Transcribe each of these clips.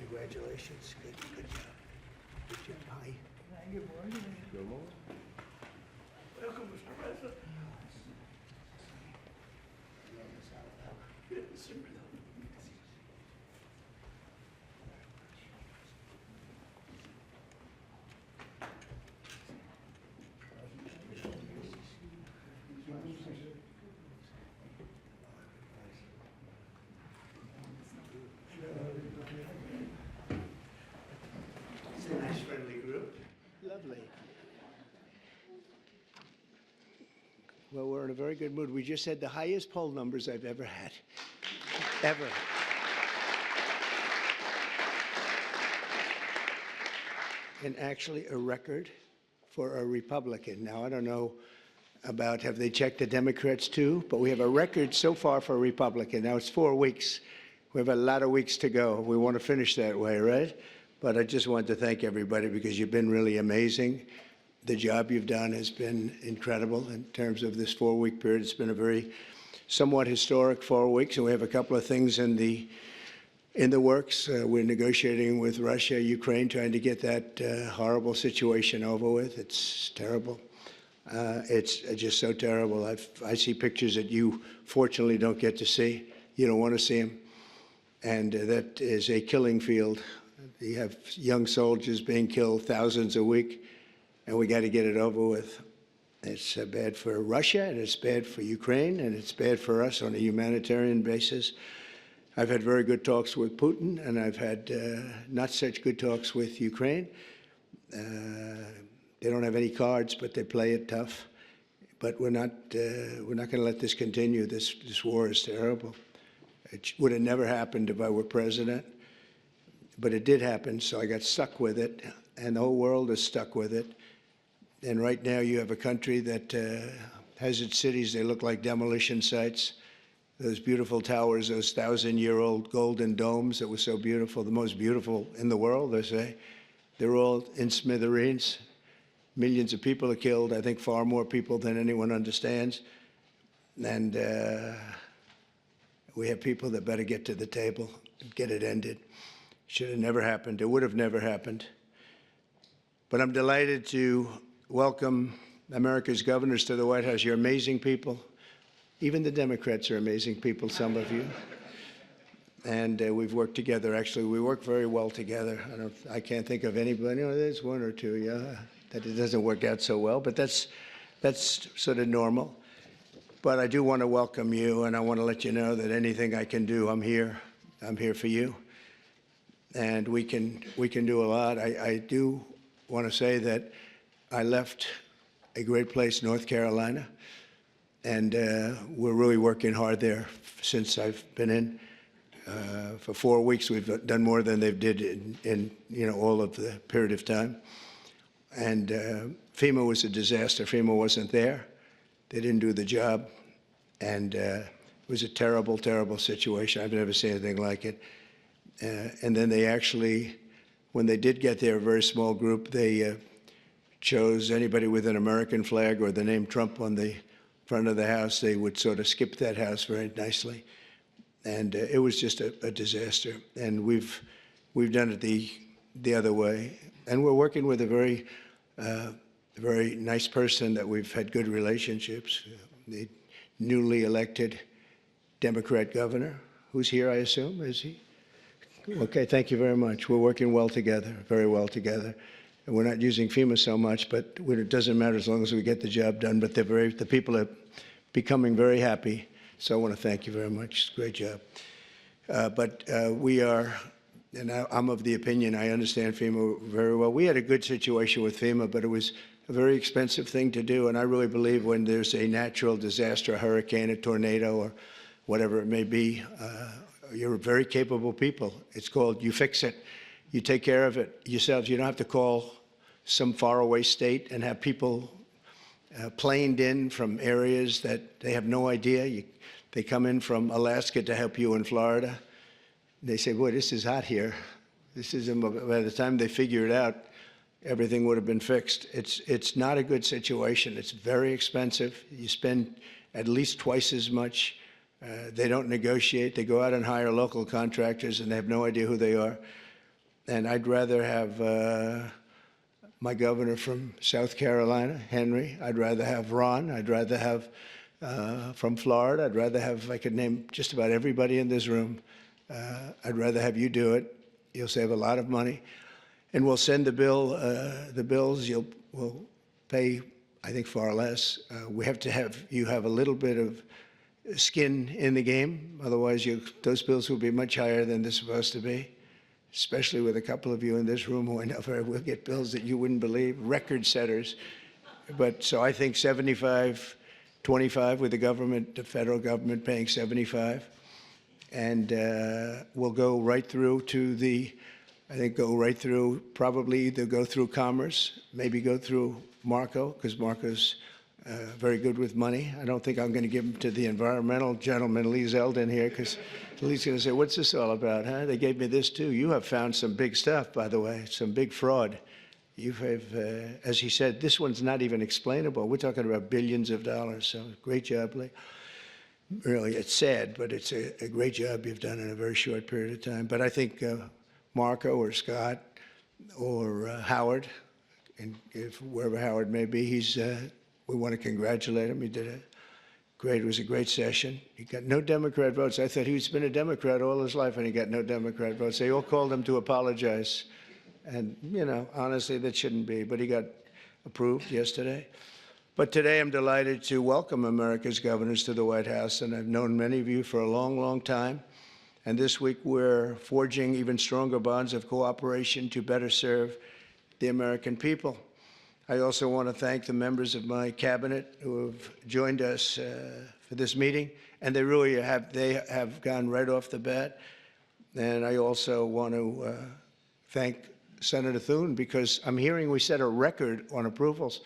Congratulations. Good job. Good job. Hi. Good morning. Good morning. Welcome, Mr. President. Good to see you. It's a nice friendly group. Lovely. Well, we're in a very good mood. We just had the highest poll numbers I've ever had. Ever. And actually a record for a Republican. Now, I don't know about have they checked the Democrats too, but we have a record so far for a Republican. Now it's 4 weeks. We have a lot of weeks to go. We want to finish that way, right? But I just want to thank everybody because you've been really amazing. The job you've done has been incredible in terms of this 4-week period. It's been a very somewhat historic 4 weeks, and we have a couple of things in the works. We're negotiating with Russia, Ukraine, trying to get that horrible situation over with. It's terrible. It's just so terrible. I see pictures that you fortunately don't get to see. You don't want to see them. And that is a killing field. You have young soldiers being killed, thousands a week, and we got to get it over with. It's bad for Russia, and it's bad for Ukraine, and it's bad for us on a humanitarian basis. I've had very good talks with Putin, and I've had not such good talks with Ukraine. They don't have any cards, but they play it tough. But we're not going to let this continue. This war is terrible. It would have never happened if I were president, but it did happen, so I got stuck with it, and the whole world is stuck with it. And right now you have a country that has its cities, they look like demolition sites. Those beautiful towers, those 1,000-year-old golden domes that were so beautiful, the most beautiful in the world, they say, they're all in smithereens. Millions of people are killed, I think far more people than anyone understands. And we have people that better get to the table and get it ended. Should have never happened. It would have never happened. But I'm delighted to welcome America's governors to the White House. You're amazing people. Even the Democrats are amazing people, some of you. And we've worked together. Actually, we work very well together. I can't think of anybody. There's one or two, yeah, that it doesn't work out so well, but that's sort of normal. But I do want to welcome you, and I want to let you know that anything I can do, I'm here. I'm here for you. And we can do a lot. I do want to say that I left a great place, North Carolina, and we're really working hard there since I've been in. For 4 weeks, we've done more than they've did in all of the period of time. And FEMA was a disaster. FEMA wasn't there. They didn't do the job. And it was a terrible, terrible situation. I've never seen anything like it. And then they actually, when they did get there, a very small group, they chose anybody with an American flag or the name Trump on the front of the house. They would sort of skip that house very nicely. And it was just a disaster. And we've done it the other way. And we're working with a very nice person that we've had good relationships, the newly elected Democrat governor, who's here, I assume, is he? Okay, thank you very much. We're working well together, very well together. And we're not using FEMA so much, but it doesn't matter as long as we get the job done. But the people are becoming very happy. So I want to thank you very much. Great job. We are, and I'm of the opinion, I understand FEMA very well. We had a good situation with FEMA, but it was a very expensive thing to do. And I really believe when there's a natural disaster, a hurricane, a tornado, or whatever it may be, you're very capable people. It's called you fix it. You take care of it yourselves. You don't have to call some faraway state and have people planed in from areas that they have no idea. They come in from Alaska to help you in Florida. They say, boy, this is hot here. By the time they figure it out, everything would have been fixed. It's not a good situation. It's very expensive. You spend at least twice as much They don't negotiate. They go out and hire local contractors, and they have no idea who they are. And I'd rather have my governor from South Carolina, Henry. I'd rather have Ron. I'd rather have from Florida. I'd rather have, I could name just about everybody in this room. I'd rather have you do it. You'll save a lot of money. And we'll send the bills. We'll pay, I think, far less. We have to have you have a little bit of skin in the game. Otherwise, those bills will be much higher than they're supposed to be, especially with a couple of you in this room who I know will get bills that you wouldn't believe, record setters. But so I think 75, 25 with the government, the federal government paying 75. And we'll go right through to probably either go through Commerce, maybe go through Marco, because Marco's very good with money. I don't think I'm going to give him to the environmental gentleman, Lee Zeldin here, because Lee's going to say, what's this all about, huh? They gave me this too. You have found some big stuff, by the way, some big fraud. You have, as he said, this one's not even explainable. We're talking about billions of dollars, so great job, Lee. Really, it's sad, but it's a great job you've done in a very short period of time. But I think Marco or Scott or Howard, and if wherever Howard may be, we want to congratulate him. It was a great session. He got no Democrat votes. I thought he's been a Democrat all his life, and he got no Democrat votes. They all called him to apologize. And, honestly, that shouldn't be. But he got approved yesterday. But today I'm delighted to welcome America's governors to the White House. And I've known many of you for a long, long time. And this week we're forging even stronger bonds of cooperation to better serve the American people. I also want to thank the members of my cabinet who have joined us for this meeting, and they have gone right off the bat. And I also want to thank Senator Thune, because I'm hearing we set a record on approvals,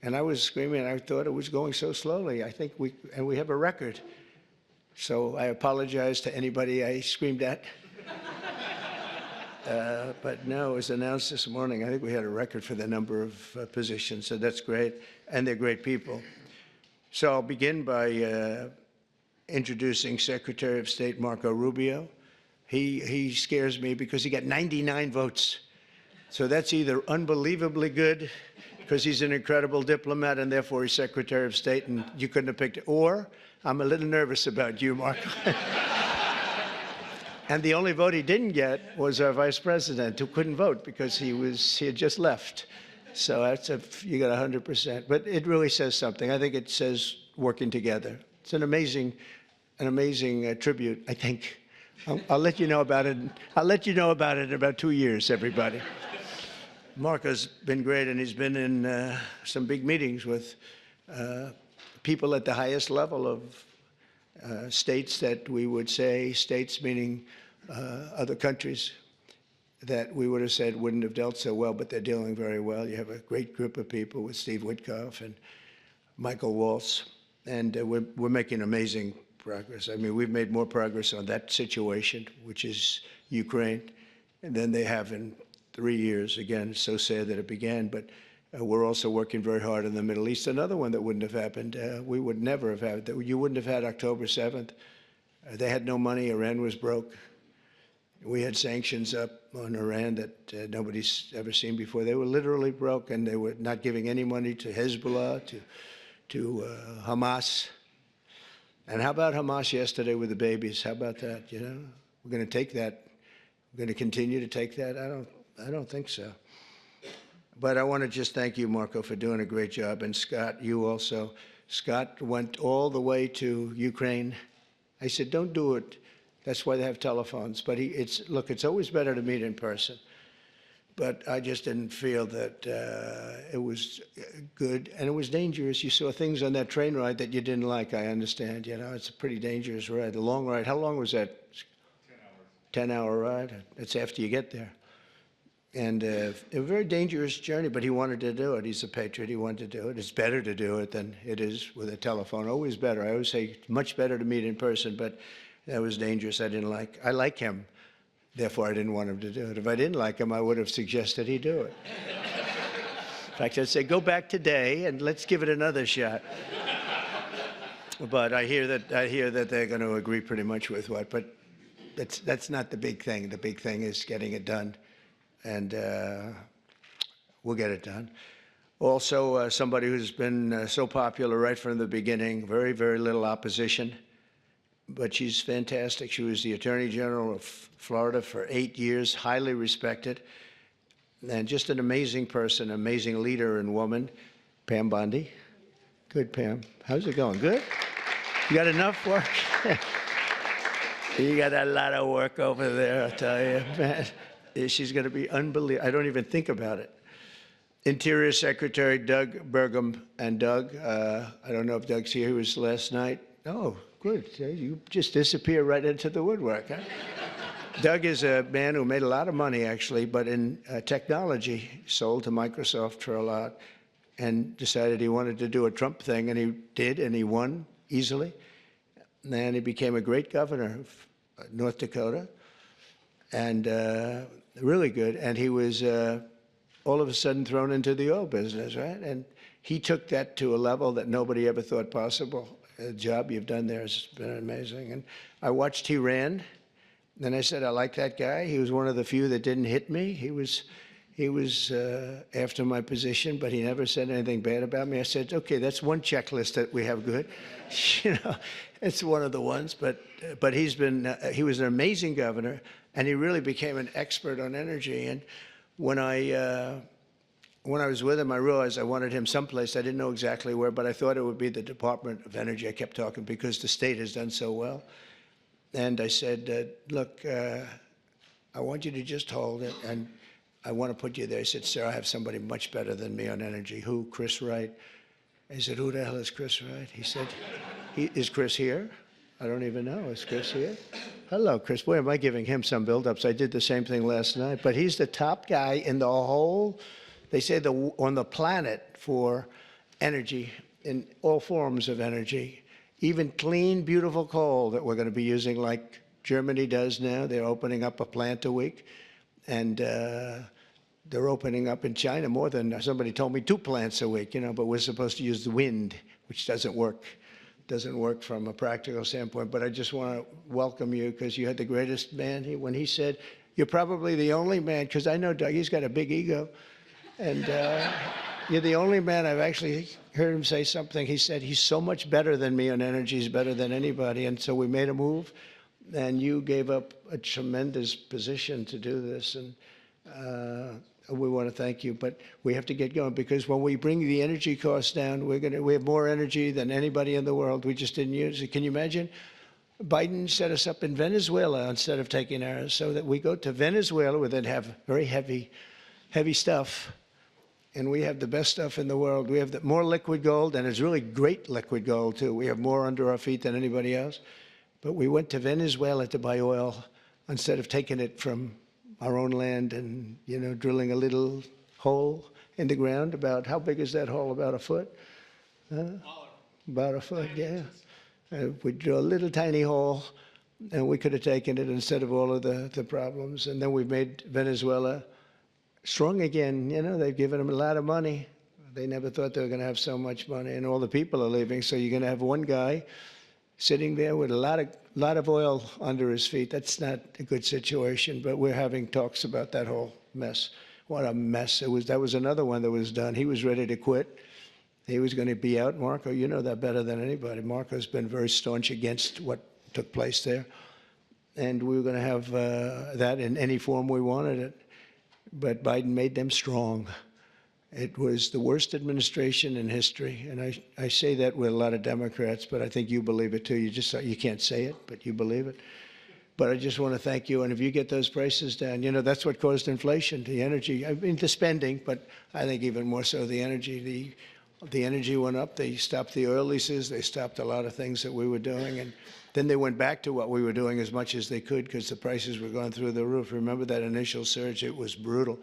and I was screaming. I thought it was going so slowly. I think we have a record. So I apologize to anybody I screamed at. But no, it was announced this morning. I think we had a record for the number of positions, so that's great. And they're great people. So I'll begin by introducing Secretary of State Marco Rubio. He scares me because he got 99 votes. So that's either unbelievably good because he's an incredible diplomat and therefore he's Secretary of State and you couldn't have picked it, or I'm a little nervous about you, Marco. And the only vote he didn't get was our vice president, who couldn't vote because he had just left. So you got 100%. But it really says something. I think it says working together. It's an amazing tribute, I think. I'll let you know about it. I'll let you know about it in about 2 years, everybody. Marco's been great, and he's been in some big meetings with people at the highest level of states that we would say, states meaning other countries that we would have said wouldn't have dealt so well, but they're dealing very well. You have a great group of people with Steve Witkoff and Michael Waltz, and we're making amazing progress. I mean, we've made more progress on that situation, which is Ukraine, than they have in 3 years. Again, it's so sad that it began, but we're also working very hard in the Middle East. Another one that wouldn't have happened, we would never have had, you wouldn't have had October 7th. They had no money. Iran was broke. We had sanctions up on Iran that nobody's ever seen before. They were literally broke, and they were not giving any money to Hezbollah, to Hamas. And how about Hamas yesterday with the babies? How about that? We're going to take that. We're going to continue to take that. I don't think so. But I want to just thank you, Marco, for doing a great job. And Scott, you also. Scott went all the way to Ukraine. I said, don't do it. That's why they have telephones. But look, it's always better to meet in person. But I just didn't feel that it was good. And it was dangerous. You saw things on that train ride that you didn't like, I understand. It's a pretty dangerous ride, a long ride. How long was that? 10 hours. 10-hour ride. That's after you get there. And a very dangerous journey, but he wanted to do it. He's a patriot. He wanted to do it. It's better to do it than it is with a telephone. Always better. I always say much better to meet in person, but that was dangerous. I like him. Therefore, I didn't want him to do it. If I didn't like him, I would have suggested he do it. In fact, I'd say, go back today and let's give it another shot. But I hear that they're going to agree pretty much with what. But that's not the big thing. The big thing is getting it done, and we'll get it done. Also, somebody who's been so popular right from the beginning, very, very little opposition, but she's fantastic. She was the Attorney General of Florida for 8 years, highly respected, and just an amazing person, amazing leader and woman, Pam Bondi. Good, Pam. How's it going? Good? You got enough work? You got a lot of work over there, I'll tell you, man. She's going to be unbelievable. I don't even think about it. Interior Secretary Doug Burgum. And Doug, I don't know if Doug's here. He was last night. Oh, good. You just disappear right into the woodwork, huh? Doug is a man who made a lot of money, actually, but in technology, sold to Microsoft for a lot, and decided he wanted to do a Trump thing, and he did, and he won easily. And he became a great governor of North Dakota, and really good. And he was all of a sudden thrown into the oil business, right? And he took that to a level that nobody ever thought possible. The job you've done there has been amazing. And I watched he ran. Then I said, I like that guy. He was one of the few that didn't hit me. He was after my position, but he never said anything bad about me. I said, okay, that's one checklist that we have good. You know, it's one of the ones. But he was an amazing governor, and he really became an expert on energy. And when I was with him, I realized I wanted him someplace. I didn't know exactly where, but I thought it would be the Department of Energy. I kept talking because the state has done so well. And I said, look, I want you to just hold it, and I want to put you there. He said, sir, I have somebody much better than me on energy. Who? Chris Wright. I said, who the hell is Chris Wright? He said, is Chris here? I don't even know. Is Chris here? Hello, Chris. Boy, am I giving him some build-ups. I did the same thing last night. But he's the top guy in the whole, they say, on the planet for energy, in all forms of energy. Even clean, beautiful coal that we're going to be using like Germany does now. They're opening up a plant a week. And they're opening up in China more than, somebody told me, 2 plants a week, you know, but we're supposed to use the wind, which doesn't work. Doesn't work from a practical standpoint. But I just want to welcome you because you had the greatest man. When he said, you're probably the only man, because I know Doug, he's got a big ego. And you're the only man I've actually heard him say something. He said, he's so much better than me on energy. He's better than anybody. And so we made a move. And you gave up a tremendous position to do this, and we want to thank you. But we have to get going because when we bring the energy costs down, we have more energy than anybody in the world. We just didn't use it. Can you imagine? Biden set us up in Venezuela instead of taking ours, so that we go to Venezuela where they have very heavy stuff, and we have the best stuff in the world. We have more liquid gold, and it's really great liquid gold too. We have more under our feet than anybody else. But we went to Venezuela to buy oil instead of taking it from our own land and, you know, drilling a little hole in the ground. About, how big is that hole? About a foot? About a foot, yeah. We drill a little tiny hole, and we could have taken it instead of all of the problems. And then we made Venezuela strong again. You know, they've given them a lot of money. They never thought they were going to have so much money, and all the people are leaving. So you're going to have one guy sitting there with a lot of oil under his feet. That's not a good situation, but we're having talks about that whole mess. What a mess it was. That was another one that was done. He was ready to quit. He was going to be out. Marco, you know that better than anybody. Marco's been very staunch against what took place there. And we were going to have that in any form we wanted it. But Biden made them strong. It was the worst administration in history, and I say that with a lot of Democrats, but I think you believe it too. You can't say it, but you believe it. But I just want to thank you, and if you get those prices down, you know, that's what caused inflation, the energy. I mean, the spending, but I think even more so the energy. The energy went up. They stopped the oil leases. They stopped a lot of things that we were doing, and then they went back to what we were doing as much as they could because the prices were going through the roof. Remember that initial surge? It was brutal.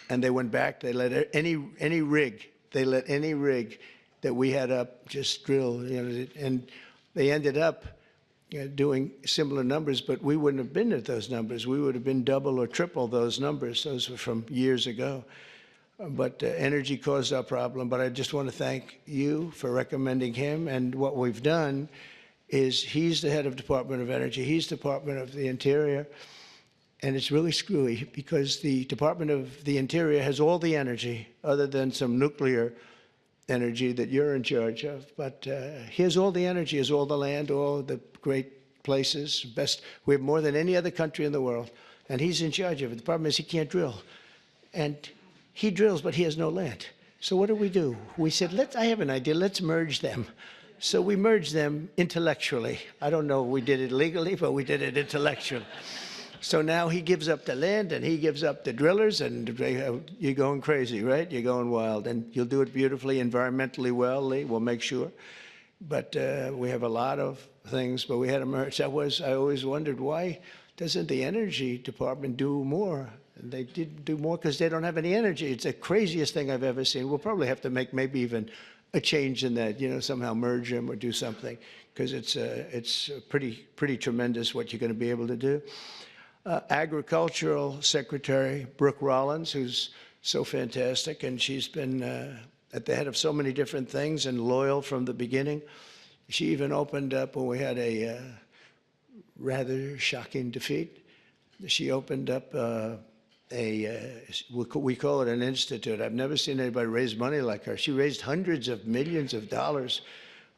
And they went back. They let any rig. They let any rig that we had up just drill. You know, and they ended up doing similar numbers, but we wouldn't have been at those numbers. We would have been double or triple those numbers. Those were from years ago. but energy caused our problem. But I just want to thank you for recommending him. And what we've done is he's the head of Department of Energy. He's Department of the Interior. And it's really screwy because the Department of the Interior has all the energy other than some nuclear energy that you're in charge of. But he has all the energy, has all the land, all the great places, best. We have more than any other country in the world. And he's in charge of it. The problem is he can't drill. And he drills, but he has no land. So what do? We said, I have an idea, let's merge them. So we merged them intellectually. I don't know if we did it legally, but we did it intellectually. So now he gives up the land and he gives up the drillers, and you're going crazy, right? You're going wild. And you'll do it beautifully, environmentally well, Lee, we'll make sure. But we have a lot of things, but we had to merge. I always wondered, why doesn't the Energy Department do more? And they didn't do more because they don't have any energy. It's the craziest thing I've ever seen. We'll probably have to make maybe even a change in that, somehow merge them or do something, because it's pretty tremendous what you're going to be able to do. Agricultural Secretary Brooke Rollins, who's so fantastic, and she's been at the head of so many different things and loyal from the beginning. She even opened up when we had a rather shocking defeat. She opened up we call it an institute. I've never seen anybody raise money like her. She raised hundreds of millions of dollars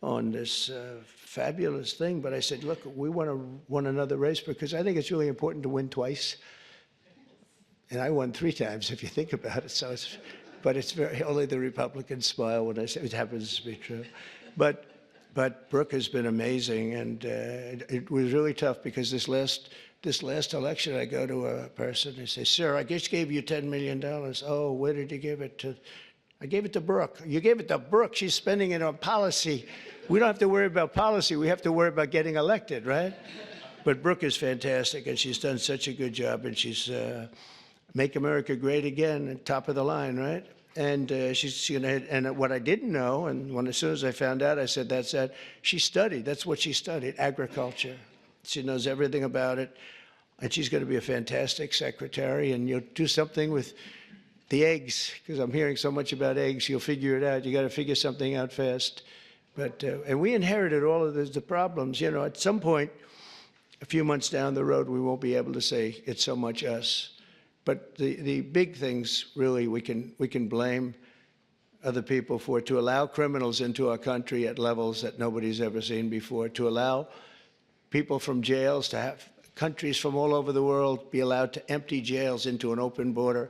on this fabulous thing. But I said, look, we want to win another race because I think it's really important to win twice. And I won 3 times, if you think about it. So but it's only the Republicans smile when I say it happens to be true. But Brooke has been amazing, and it was really tough because this last election, I go to a person and say, sir, I just gave you $10 million. Oh, where did you give it to? I gave it to Brooke. You gave it to Brooke. She's spending it on policy. We don't have to worry about policy. We have to worry about getting elected, right? But Brooke is fantastic, and she's done such a good job, and she's Make America Great Again, top of the line, right? And she's going to, and what I didn't know, and as soon as I found out, I said, that's that. She studied, that's what she studied, agriculture. She knows everything about it, and she's going to be a fantastic secretary, and you'll do something with the eggs, because I'm hearing so much about eggs. You'll figure it out. You got to figure something out fast. But and we inherited all of the problems. At some point, a few months down the road, we won't be able to say it's so much us. But the big things, really, we can blame other people for, to allow criminals into our country at levels that nobody's ever seen before, to allow people from jails to have countries from all over the world be allowed to empty jails into an open border.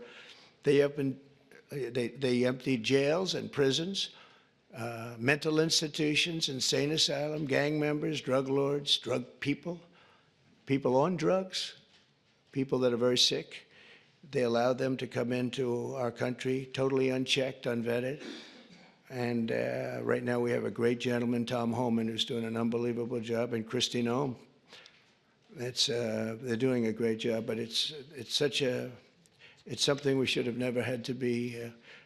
They emptied jails and prisons, mental institutions, insane asylum, gang members, drug lords, drug people on drugs, people that are very sick. They allowed them to come into our country totally unchecked, unvetted. And right now we have a great gentleman, Tom Homan, who's doing an unbelievable job, and Christine Ohm. They're doing a great job, but it's something we should have never had to be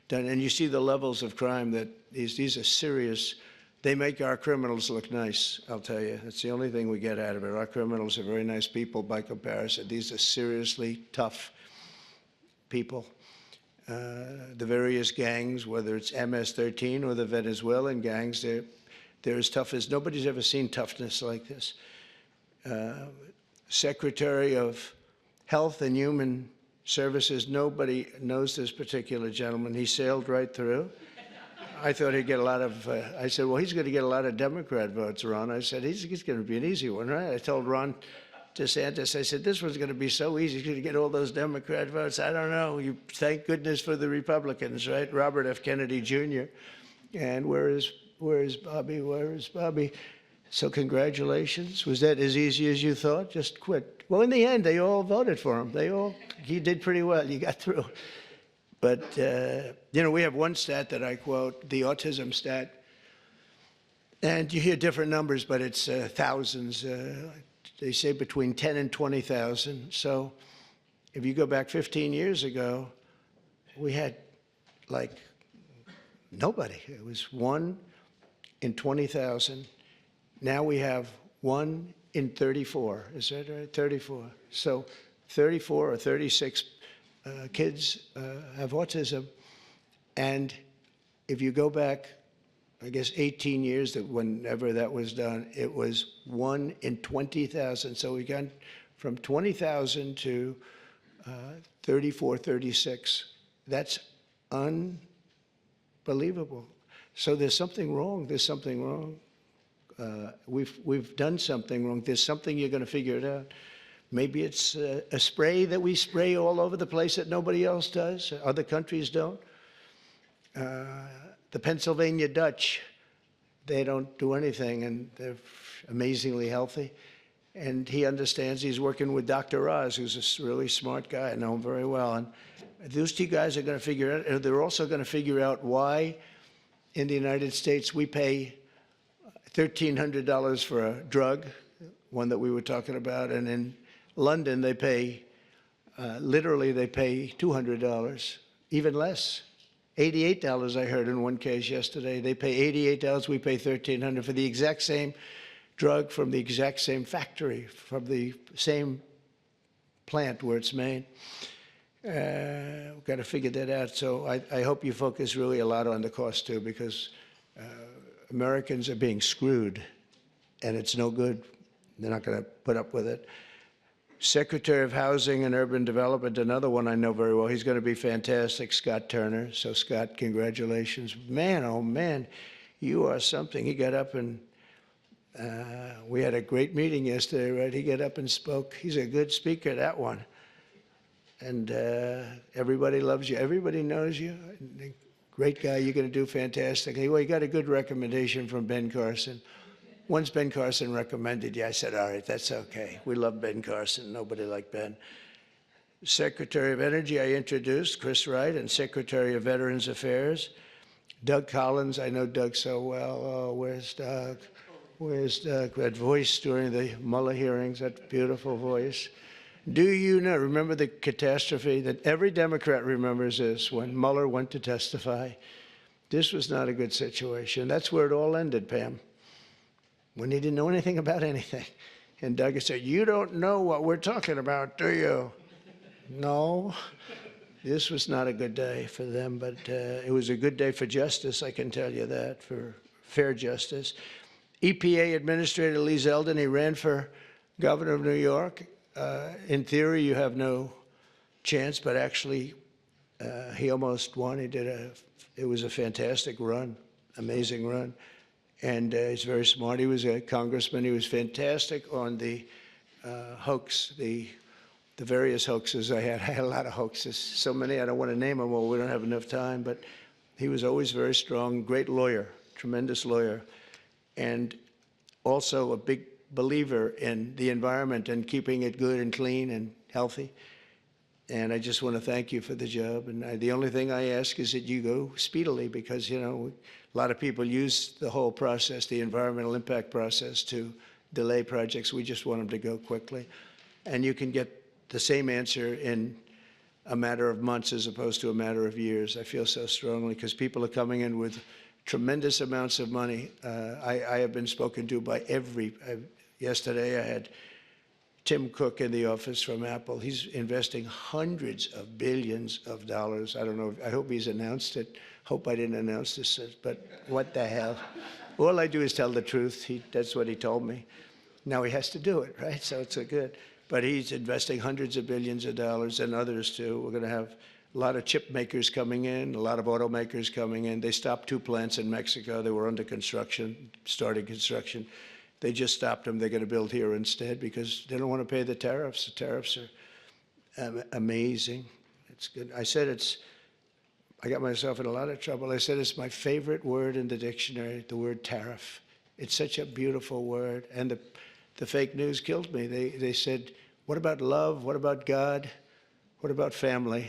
done. And you see the levels of crime that these are serious. They make our criminals look nice, I'll tell you. That's the only thing we get out of it. Our criminals are very nice people by comparison. These are seriously tough people. The various gangs, whether it's MS-13 or the Venezuelan gangs, they're as tough as nobody's ever seen toughness like this. Secretary of Health and Human Services, nobody knows this particular gentleman. He sailed right through. I thought he'd get a lot of, I said, well, he's going to get a lot of Democrat votes, Ron. I said, he's going to be an easy one, right? I told Ron DeSantis, I said, this one's going to be so easy. He's going to get all those Democrat votes. I don't know. You thank goodness for the Republicans, right? Robert F. Kennedy Jr. And where is Bobby? Where is Bobby? So congratulations. Was that as easy as you thought? Just quit. Well, in the end, they all voted for him. He did pretty well. You got through. But, we have one stat that I quote, the autism stat. And you hear different numbers, but it's thousands. They say between 10 and 20,000. So if you go back 15 years ago, we had like nobody. It was 1 in 20,000. Now we have 1 in 34. Is that right? 34. So 34 or 36 kids have autism. And if you go back, I guess 18 years, that whenever that was done, it was 1 in 20,000. So we got from 20,000 to 34, 36. That's unbelievable. So there's something wrong. There's something wrong. We've done something wrong. There's something, you're going to figure it out. Maybe it's a spray that we spray all over the place that nobody else does. Other countries don't. The Pennsylvania Dutch, they don't do anything, and they're amazingly healthy. And he understands. He's working with Dr. Oz, who's a really smart guy. I know him very well. And those two guys are going to figure it out. They're also going to figure out why in the United States we pay $1,300 for a drug, one that we were talking about, and in London they pay, literally they pay $200, even less. $88 I heard in one case yesterday. They pay $88, we pay $1,300 for the exact same drug from the exact same factory, from the same plant where it's made. We've got to figure that out. So I hope you focus really a lot on the cost too, because Americans are being screwed, and it's no good. They're not going to put up with it. Secretary of Housing and Urban Development, another one I know very well. He's going to be fantastic, Scott Turner. So, Scott, congratulations. Man, oh, man, you are something. He got up and we had a great meeting yesterday, right? He got up and spoke. He's a good speaker, that one. And everybody loves you. Everybody knows you. Great guy. You're going to do fantastically. Well, you got a good recommendation from Ben Carson. Once Ben Carson recommended you, I said, all right, that's okay. We love Ben Carson. Nobody like Ben. Secretary of Energy, I introduced, Chris Wright, and Secretary of Veterans Affairs, Doug Collins. I know Doug so well. Oh, where's Doug? Where's Doug? That voice during the Mueller hearings, that beautiful voice. Do you know, remember the catastrophe that every Democrat remembers this, when Mueller went to testify? This was not a good situation. That's where it all ended, Pam, when he didn't know anything about anything. And Doug said, you don't know what we're talking about, do you? No. This was not a good day for them, but it was a good day for justice, I can tell you that, for fair justice. EPA Administrator Lee Zeldin, he ran for governor of New York. In theory, you have no chance, but actually, he almost won. It was a fantastic run, amazing run. And he's very smart. He was a congressman. He was fantastic on the hoax, the various hoaxes I had. I had a lot of hoaxes, so many I don't want to name them all. We don't have enough time. But he was always very strong, great lawyer, tremendous lawyer, and also a big believer in the environment and keeping it good and clean and healthy. And I just want to thank you for the job. And the only thing I ask is that you go speedily, because, you know, a lot of people use the whole process, the environmental impact process, to delay projects. We just want them to go quickly. And you can get the same answer in a matter of months as opposed to a matter of years. I feel so strongly, because people are coming in with tremendous amounts of money. I have been spoken to by yesterday I had Tim Cook in the office from Apple. He's investing hundreds of billions of dollars. I don't know, I hope he's announced it. Hope I didn't announce this, but what the hell? All I do is tell the truth. That's what he told me. Now he has to do it, right? So it's good. But he's investing hundreds of billions of dollars, and others too. We're going to have a lot of chip makers coming in, a lot of automakers coming in. They stopped 2 plants in Mexico. They were under construction, starting construction. They just stopped them. They're going to build here instead because they don't want to pay the tariffs. The tariffs are amazing. It's good. I got myself in a lot of trouble. I said it's my favorite word in the dictionary, the word tariff. It's such a beautiful word. And the fake news killed me. They said, what about love? What about God? What about family?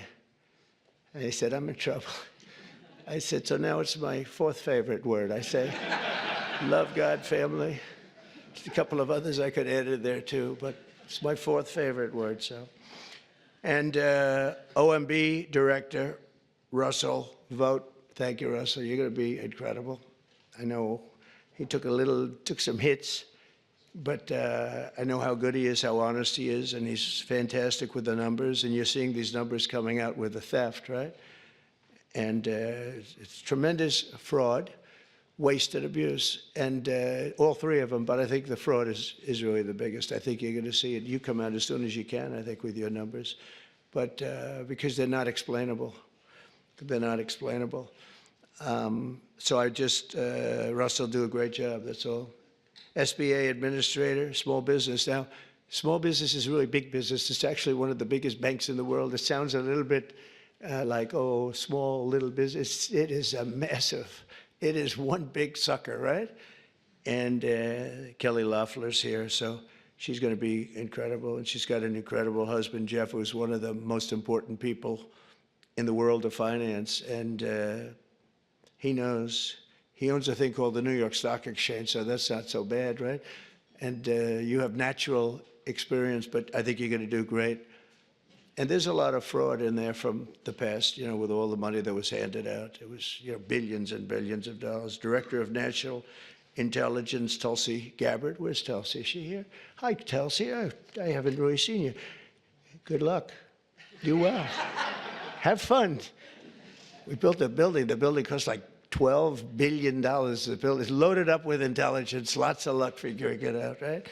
And I said, I'm in trouble. I said, so now it's my 4th favorite word. I say, love, God, family. A couple of others I could add in there too, but it's my 4th favorite word. So, and OMB Director Russell Vogt, thank you, Russell. You're going to be incredible. I know he took some hits, but I know how good he is, how honest he is, and he's fantastic with the numbers. And you're seeing these numbers coming out with the theft, right? And it's tremendous fraud, waste, and abuse. And all three of them, but I think the fraud is really the biggest. I think you're going to see it. You come out as soon as you can, I think, with your numbers. But because they're not explainable. They're not explainable. So I just, Russell, do a great job, that's all. SBA administrator, small business. Now, small business is really big business. It's actually one of the biggest banks in the world. It sounds a little bit like, oh, small, little business. It is a massive, it is one big sucker, right? And Kelly Loeffler's here, so she's going to be incredible. And she's got an incredible husband, Jeff, who's one of the most important people in the world of finance. And he knows. He owns a thing called the New York Stock Exchange, so that's not so bad, right? And you have natural experience, but I think you're going to do great. And there's a lot of fraud in there from the past, you know, with all the money that was handed out. It was, you know, billions and billions of dollars. Director of National Intelligence, Tulsi Gabbard. Where's Tulsi? Is she here? Hi, Tulsi. I haven't really seen you. Good luck. Do well. Have fun. We built a building. The building cost like $12 billion. The building is loaded up with intelligence. Lots of luck figuring it out, right?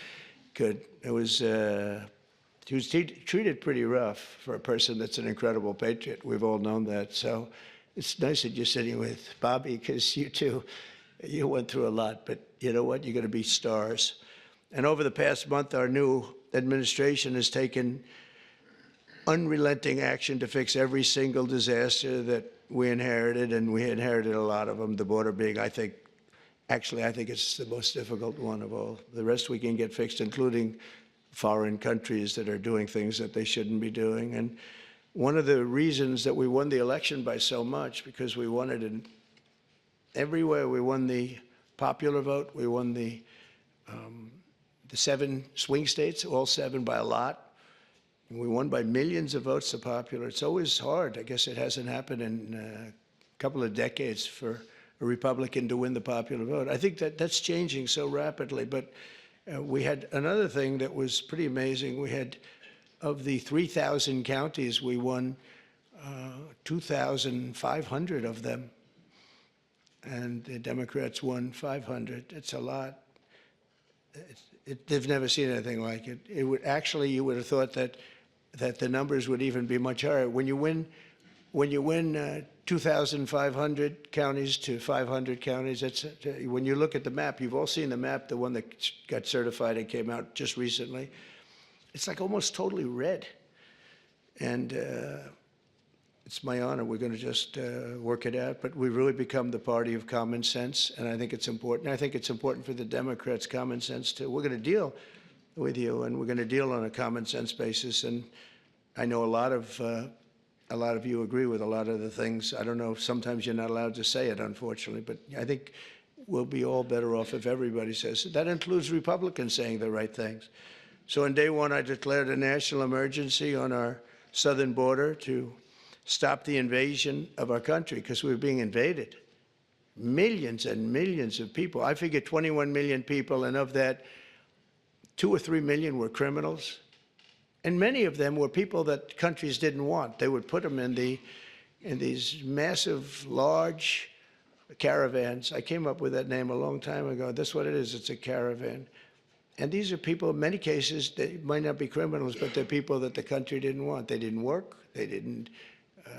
Good. It was, he was treated pretty rough for a person that's an incredible patriot. We've all known that. So it's nice that you're sitting with Bobby, because you too, you went through a lot. But you know what? You're going to be stars. And over the past month, our new administration has taken unrelenting action to fix every single disaster that we inherited, and we inherited a lot of them, the border being, I think it's the most difficult one of all. The rest we can get fixed, including foreign countries that are doing things that they shouldn't be doing. And one of the reasons that we won the election by so much, because we won it in everywhere. We won the popular vote. We won the 7 swing states, all 7 by a lot. And we won by millions of votes, the popular. It's always hard. I guess it hasn't happened in a couple of decades for a Republican to win the popular vote. I think that that's changing so rapidly. But we had another thing that was pretty amazing. We had, of the 3,000 counties, we won 2,500 of them. And the Democrats won 500. It's a lot. They've never seen anything like it. It would actually, you would have thought that the numbers would even be much higher. When you win 2,500 counties to 500 counties, that's, when you look at the map, you've all seen the map, the one that got certified and came out just recently. It's like almost totally red. And it's my honor. We're going to just work it out. But we've really become the party of common sense, and I think it's important. I think it's important for the Democrats' common sense too. We're going to deal with you, and we're going to deal on a common sense basis. And I know a lot of you agree with a lot of the things. I don't know, sometimes you're not allowed to say it, unfortunately, but I think we'll be all better off if everybody says it. That includes Republicans saying the right things. So on day one, I declared a national emergency on our southern border to stop the invasion of our country, because we were being invaded. Millions and millions of people. I figure 21 million people, and of that, 2 or 3 million were criminals. And many of them were people that countries didn't want. They would put them in these massive, large caravans. I came up with that name a long time ago. That's what it is. It's a caravan. And these are people, in many cases, they might not be criminals, but they're people that the country didn't want. They didn't work. They didn't.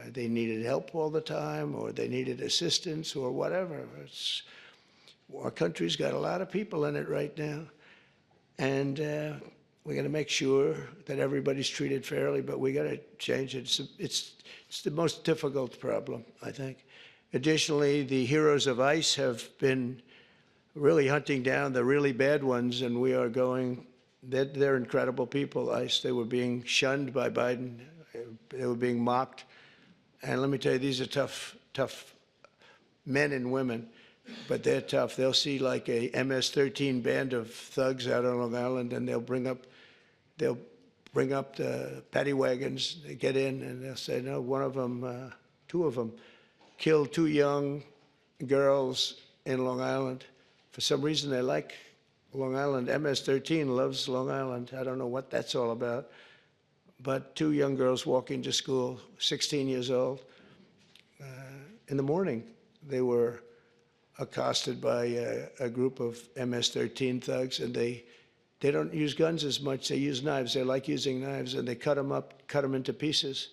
They needed help all the time, or they needed assistance, or whatever. Our country's got a lot of people in it right now. And we're going to make sure that everybody's treated fairly, but we got to change it. It's the most difficult problem, I think. Additionally, the heroes of ICE have been really hunting down the really bad ones, and we are going, they're incredible people, ICE. They were being shunned by Biden. They were being mocked. And let me tell you, these are tough men and women, but they're tough. They'll see like a MS-13 band of thugs out on Long Island, and they'll bring up the paddy wagons. They get in, and they'll say, no, one of them, 2 of them, killed 2 young girls in Long Island. For some reason, they like Long Island. MS-13 loves Long Island. I don't know what that's all about. But 2 young girls walking to school, 16 years old. in the morning, they were accosted by a group of MS-13 thugs, and they don't use guns as much. They use knives. They like using knives, and they cut them up, cut them into pieces,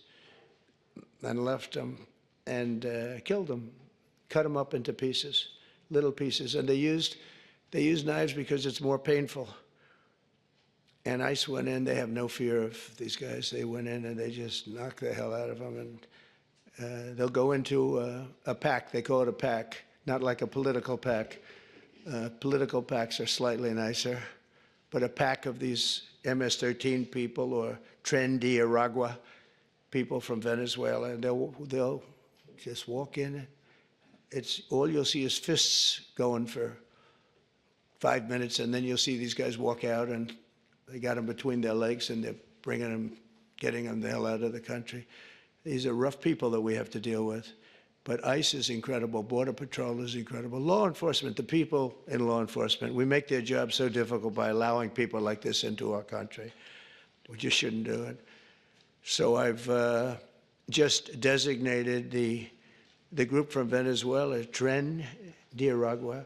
and left them and killed them, cut them up into pieces, little pieces. And they used knives because it's more painful. And ICE went in. They have no fear of these guys. They went in and they just knocked the hell out of them. And they'll go into a pack. They call it a pack, not like a political pack. Political packs are slightly nicer. But a pack of these MS-13 people or Tren de Aragua people from Venezuela, and they'll just walk in. It's all you'll see is fists going for 5 minutes, and then you'll see these guys walk out, and they got them between their legs, and they're bringing them, getting them the hell out of the country. These are rough people that we have to deal with. But ICE is incredible. Border Patrol is incredible. Law enforcement, the people in law enforcement, we make their job so difficult by allowing people like this into our country. We just shouldn't do it. So I've just designated the group from Venezuela, Tren de Aragua,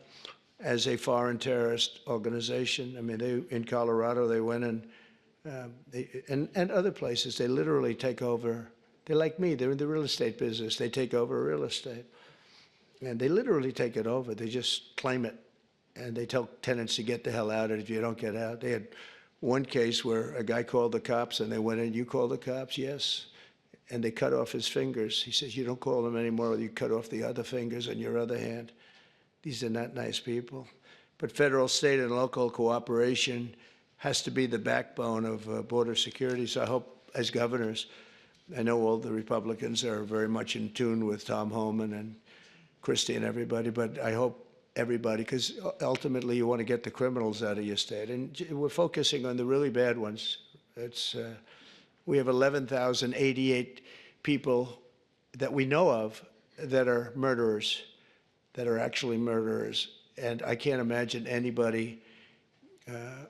as a foreign terrorist organization. I mean, in Colorado, they went and other places, they literally take over. They're like me. They're in the real estate business. They take over real estate. And they literally take it over. They just claim it. And they tell tenants to get the hell out if you don't get out. They had one case where a guy called the cops, and they went in, "You call the cops?" "Yes." And they cut off his fingers. He says, "You don't call them anymore. You cut off the other fingers on your other hand." These are not nice people. But federal, state, and local cooperation has to be the backbone of border security. So I hope, as governors, I know all the Republicans are very much in tune with Tom Homan and Christie and everybody, but I hope everybody, because ultimately you want to get the criminals out of your state. And we're focusing on the really bad ones. We have 11,088 people that we know of that are murderers, that are actually murderers. And I can't imagine anybody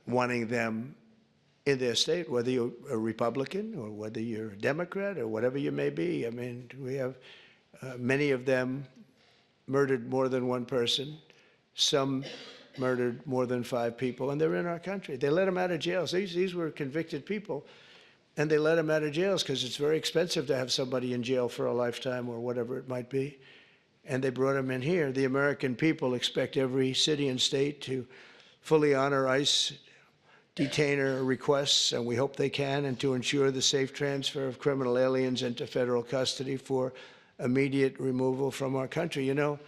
wanting them in their state, whether you're a Republican or whether you're a Democrat or whatever you may be. I mean, we have many of them murdered more than one person. Some murdered more than 5 people, and they're in our country. They let them out of jails. These were convicted people, and they let them out of jails because it's very expensive to have somebody in jail for a lifetime or whatever it might be. And they brought them in here. The American people expect every city and state to fully honor ICE detainer requests, and we hope they can, and to ensure the safe transfer of criminal aliens into federal custody for immediate removal from our country. You know,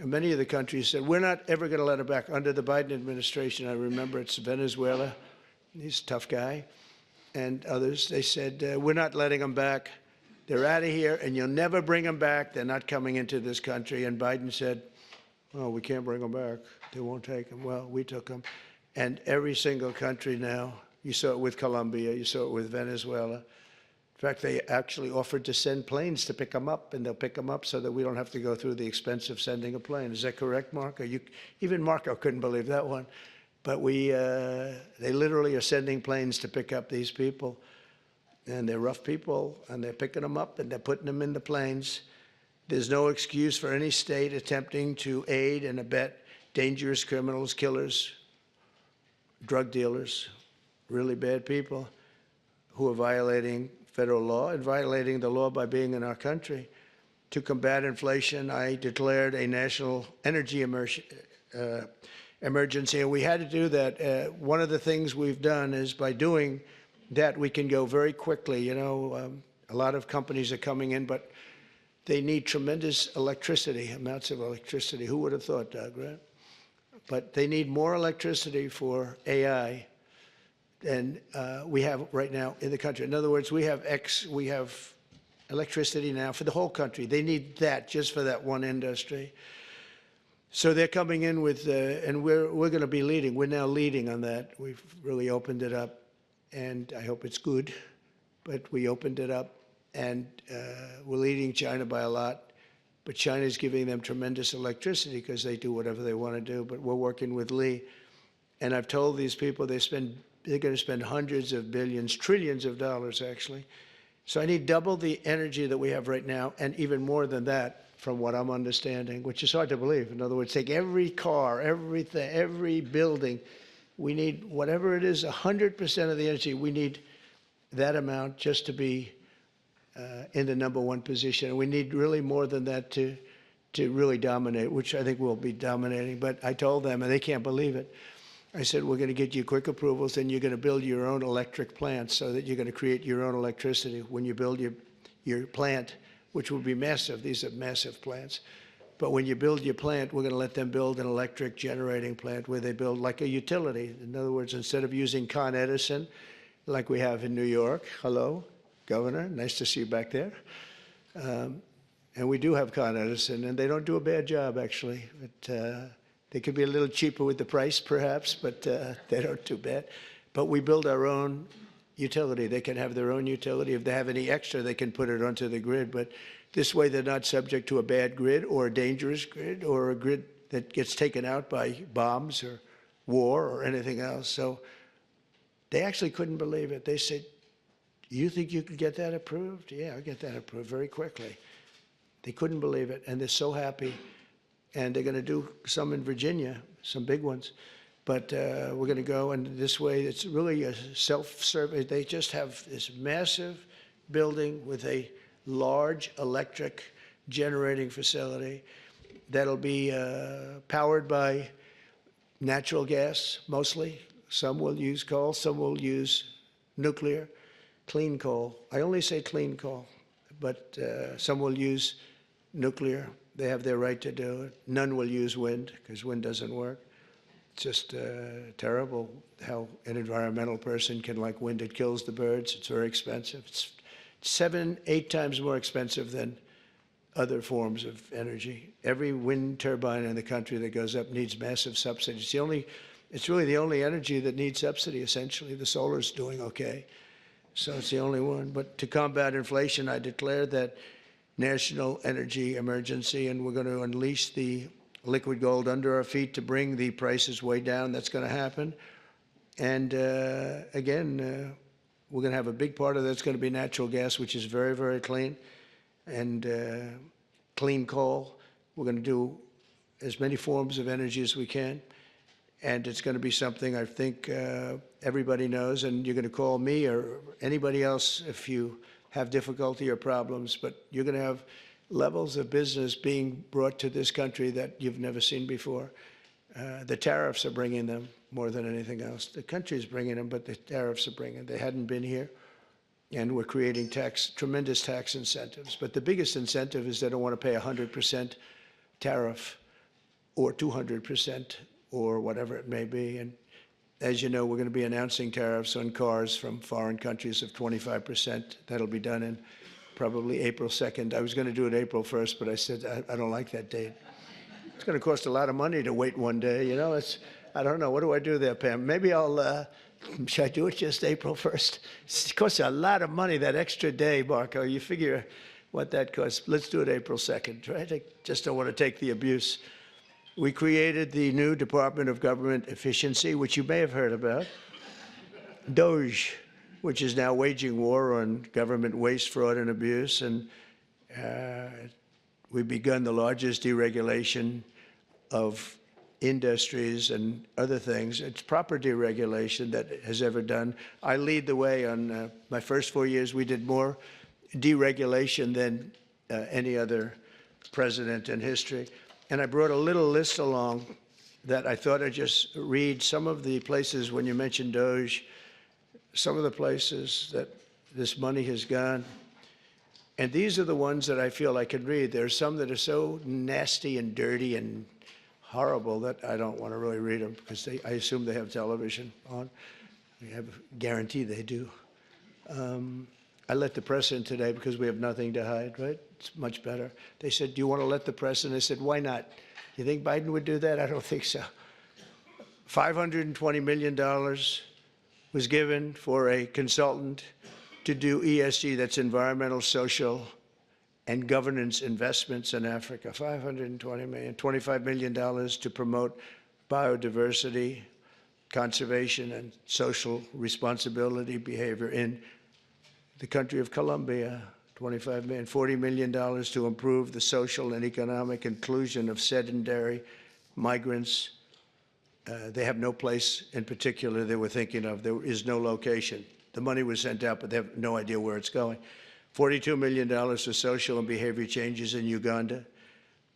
many of the countries said, "We're not ever going to let them back." Under the Biden administration, I remember it's Venezuela. He's a tough guy. And others, they said, "We're not letting them back. They're out of here, and you'll never bring them back. They're not coming into this country." And Biden said, "Oh, we can't bring them back. They won't take them." Well, we took them. And every single country now, you saw it with Colombia, you saw it with Venezuela. In fact, they actually offered to send planes to pick them up, and they'll pick them up so that we don't have to go through the expense of sending a plane. Is that correct, Marco? Even Marco couldn't believe that one. But they literally are sending planes to pick up these people. And they're rough people, and they're picking them up, and they're putting them in the planes. There's no excuse for any state attempting to aid and abet dangerous criminals, killers, drug dealers, really bad people who are violating federal law and violating the law by being in our country. To combat inflation, I declared a national energy emergency, and we had to do that. One of the things we've done is by doing that, we can go very quickly. You know, a lot of companies are coming in, but they need tremendous electricity, amounts of electricity. Who would have thought, Doug, right? But they need more electricity for AI than we have right now in the country. In other words, we have electricity now for the whole country. They need that just for that one industry. So they're coming in with, and we're going to be leading. We're now leading on that. We've really opened it up, and I hope it's good. But we opened it up, and we're leading China by a lot. But China is giving them tremendous electricity because they do whatever they want to do. But we're working with Lee. And I've told these people they're going to spend hundreds of billions, trillions of dollars, actually. So I need double the energy that we have right now, and even more than that. from what I'm understanding, which is hard to believe. In other words, take every car, everything, every building. We need, whatever it is, 100% of the energy. We need that amount just to be in the #1 position. And we need really more than that to really dominate, which I think we'll be dominating. But I told them, and they can't believe it, I said, we're going to get you quick approvals, and you're going to build your own electric plants so that you're going to create your own electricity when you build your plant, which will be massive. These are massive plants. But when you build your plant, we're going to let them build an electric generating plant where they build like a utility. In other words, instead of using Con Edison, like we have in New York, hello, Governor, nice to see you back there. And we do have Con Edison, and they don't do a bad job, actually. But, they could be a little cheaper with the price, perhaps, but they don't do bad. But we build our own utility. They can have their own utility. If they have any extra, they can put it onto the grid. But this way, they're not subject to a bad grid or a dangerous grid or a grid that gets taken out by bombs or war or anything else. So they actually couldn't believe it. They said, you think you could get that approved? Yeah, I'll get that approved very quickly. They couldn't believe it, and they're so happy. And they're going to do some in Virginia, some big ones. But we're going to go, and this way, it's really a self-service. They just have this massive building with a large electric generating facility that'll be powered by natural gas, mostly. Some will use coal, some will use nuclear, clean coal. I only say clean coal, but some will use nuclear. They have their right to do it. None will use wind, because wind doesn't work. It's just terrible how an environmental person can like wind. It kills the birds. It's very expensive. It's 7, 8 times more expensive than other forms of energy. Every wind turbine in the country that goes up needs massive subsidies. It's really the only energy that needs subsidy, essentially. The solar's doing okay. So it's the only one. But to combat inflation, I declared that national energy emergency, and we're going to unleash the liquid gold under our feet to bring the prices way down. That's going to happen. And again, we're going to have a big part of that's going to be natural gas, which is very, very clean, and clean coal. We're going to do as many forms of energy as we can. And it's going to be something I think everybody knows, and you're going to call me or anybody else if you have difficulty or problems, but you're going to have levels of business being brought to this country that you've never seen before. The tariffs are bringing them more than anything else. The country is bringing them, but the tariffs are bringing them. They hadn't been here, and we're creating tremendous tax incentives. But the biggest incentive is they don't want to pay 100% tariff or 200% or whatever it may be. And as you know, we're going to be announcing tariffs on cars from foreign countries of 25%. That'll be done in probably April 2nd. I was going to do it April 1st, but I said, I don't like that date. It's going to cost a lot of money to wait one day. You know, I don't know. What do I do there, Pam? Maybe should I do it just April 1st? It costs a lot of money, that extra day, Marco. You figure what that costs. Let's do it April 2nd, right? I just don't want to take the abuse. We created the new Department of Government Efficiency, which you may have heard about, DOGE, which is now waging war on government waste, fraud, and abuse. And we've begun the largest deregulation of industries and other things. It's proper deregulation that has ever done. I lead the way on my first 4 years. We did more deregulation than any other president in history. And I brought a little list along that I thought I'd just read some of the places when you mentioned DOGE, some of the places that this money has gone. And these are the ones that I feel I can read. There are some that are so nasty and dirty and horrible that I don't want to really read them because I assume they have television on. I have a guarantee they do. I let the press in today because we have nothing to hide, right? It's much better. They said, do you want to let the press in? I said, why not? You think Biden would do that? I don't think so. $520 million was given for a consultant to do ESG, that's environmental, social, and governance investments in Africa. $520 million, $25 million to promote biodiversity, conservation, and social responsibility behavior in the country of Colombia. 25 million, $40 million to improve the social and economic inclusion of sedentary migrants. They have no place in particular they were thinking of. There is no location. The money was sent out, but they have no idea where it's going. $42 million for social and behavior changes in Uganda,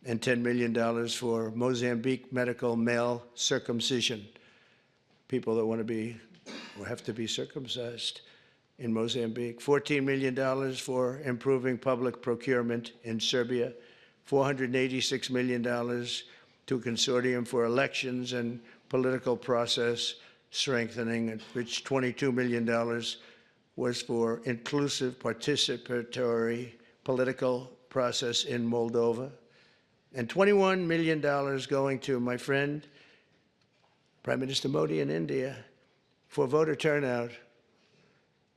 and $10 million for Mozambique medical male circumcision. People that want to be or have to be circumcised in Mozambique. $14 million for improving public procurement in Serbia. $486 million to a consortium for elections and political process strengthening, of which $22 million was for inclusive participatory political process in Moldova, and $21 million going to my friend, Prime Minister Modi in India, for voter turnout.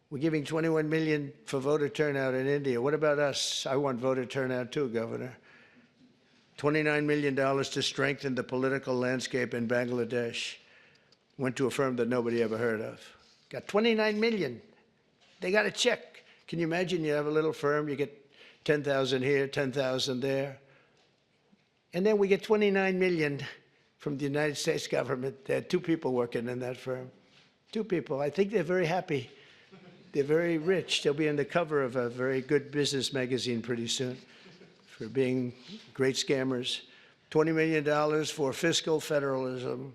We're giving $21 million for voter turnout in India. What about us? I want voter turnout too, Governor. $29 million to strengthen the political landscape in Bangladesh. Went to a firm that nobody ever heard of. Got $29 million. They got a check. Can you imagine you have a little firm, you get 10,000 here, 10,000 there. And then we get $29 million from the United States government. There are 2 people working in that firm. 2 people. I think they're very happy. They're very rich. They'll be on the cover of a very good business magazine pretty soon for being great scammers. $20 million for fiscal federalism,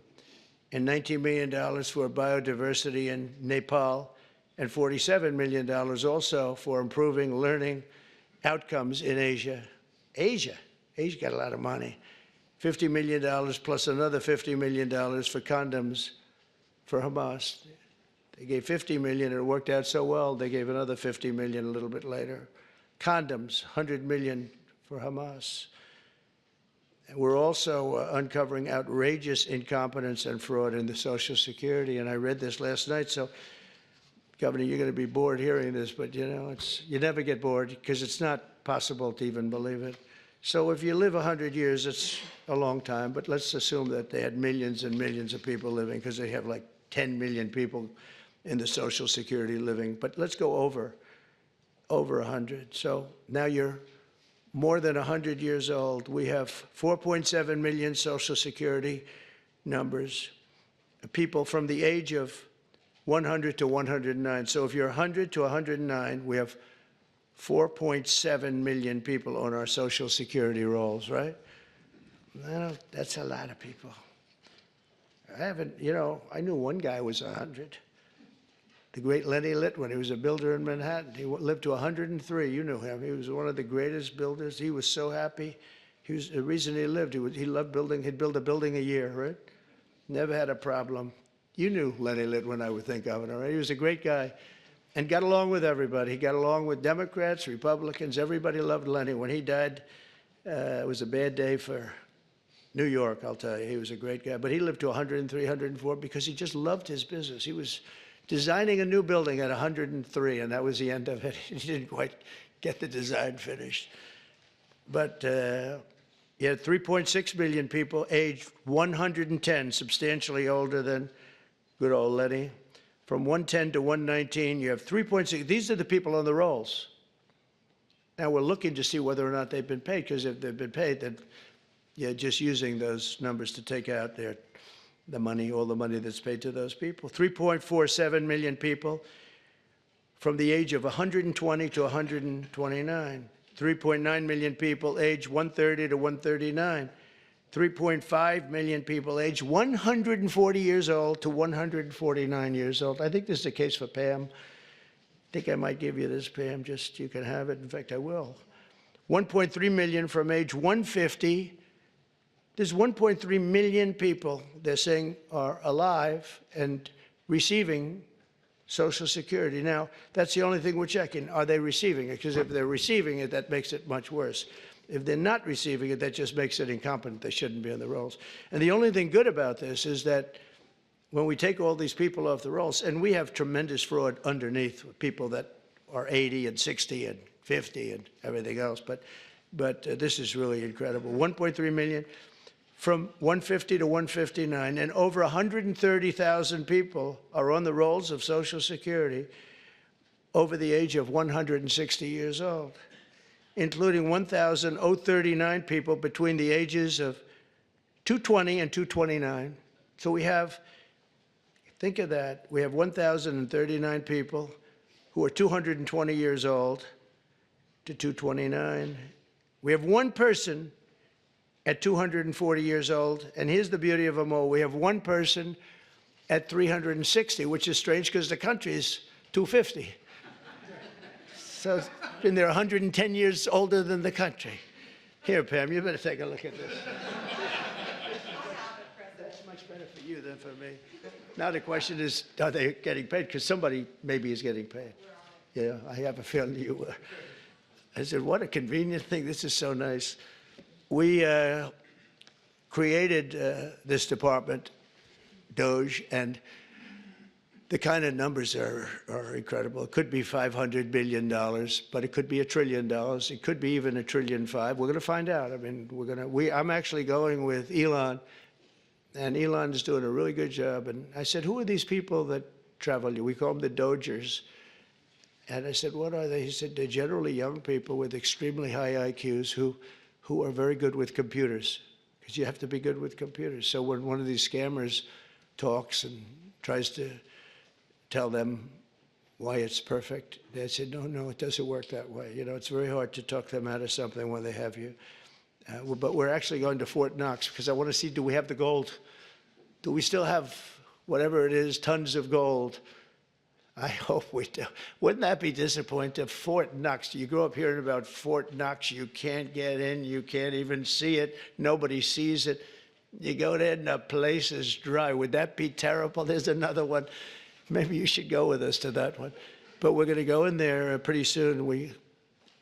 and $19 million for biodiversity in Nepal, and $47 million also for improving learning outcomes in Asia. Asia got a lot of money. $50 million plus another $50 million for condoms for Hamas. They gave $50 million, and it worked out so well, they gave another $50 million a little bit later. Condoms, $100 million for Hamas. And we're also uncovering outrageous incompetence and fraud in the Social Security, and I read this last night, so Governor, you're going to be bored hearing this, but you know, you never get bored because it's not possible to even believe it. So if you live 100 years, it's a long time, but let's assume that they had millions and millions of people living, because they have like 10 million people in the Social Security living. But let's go over 100. So now you're more than 100 years old. We have 4.7 million Social Security numbers, people from the age of 100 to 109. So if you're 100 to 109, we have 4.7 million people on our Social Security rolls, right? Well, that's a lot of people. I knew one guy who was 100. The great Lenny Litwin, he was a builder in Manhattan. He lived to 103. You knew him. He was one of the greatest builders. He was so happy. The reason he lived, he loved building. He'd build a building a year, right? Never had a problem. You knew Lenny Litwin, I would think, Governor, right? He was a great guy and got along with everybody. He got along with Democrats, Republicans. Everybody loved Lenny. When he died, it was a bad day for New York, I'll tell you. He was a great guy. But he lived to 103, 104 because he just loved his business. He was designing a new building at 103, and that was the end of it. He didn't quite get the design finished. But you had 3.6 million people aged 110, substantially older than good old Lenny. From 110 to 119, you have 3.6. These are the people on the rolls. Now we're looking to see whether or not they've been paid, because if they've been paid, then you're just using those numbers to take out the money, all the money that's paid to those people. 3.47 million people from the age of 120 to 129. 3.9 million people aged 130 to 139. 3.5 million people aged 140 years old to 149 years old. I think this is the case for Pam. I think I might give you this, Pam, just you can have it. In fact, I will. 1.3 million from age 150. There's 1.3 million people, they're saying, are alive and receiving Social Security. Now, that's the only thing we're checking. Are they receiving it? Because if they're receiving it, that makes it much worse. If they're not receiving it, that just makes it incompetent. They shouldn't be on the rolls. And the only thing good about this is that when we take all these people off the rolls, and we have tremendous fraud underneath with people that are 80 and 60 and 50 and everything else, but this is really incredible. 1.3 million from 150 to 159, and over 130,000 people are on the rolls of Social Security. over the age of 160 years old, including 1,039 people between the ages of 220 and 229. So we have, think of that, we have 1,039 people who are 220 years old to 229. We have one person at 240 years old, and here's the beauty of them all. We have one person at 360, which is strange because the country is 250. So it's been there 110 years older than the country. Here, Pam, you better take a look at this. That's much better for you than for me. Now the question is, are they getting paid? Because somebody maybe is getting paid. Yeah, I have a feeling you were. I said, what a convenient thing. This is so nice. We created this department, DOGE, and the kind of numbers are incredible. It could be $500 billion, but it could be $1 trillion. It could be even $1.5 trillion. We're going to find out. I mean, I'm actually going with Elon, and Elon is doing a really good job. And I said, who are these people that travel? We call them the Dogers. And I said, what are they? He said, they're generally young people with extremely high IQs who are very good with computers, because you have to be good with computers. So when one of these scammers talks and tries to tell them why it's perfect, they said, no, it doesn't work that way. You know, it's very hard to talk them out of something when they have you. But we're actually going to Fort Knox because I want to see, do we have the gold? Do we still have whatever it is, tons of gold? I hope we do. Wouldn't that be disappointing? Fort Knox. You grow up hearing about Fort Knox. You can't get in. You can't even see it. Nobody sees it. You go there and the place is dry. Would that be terrible? There's another one. Maybe you should go with us to that one. But we're going to go in there pretty soon.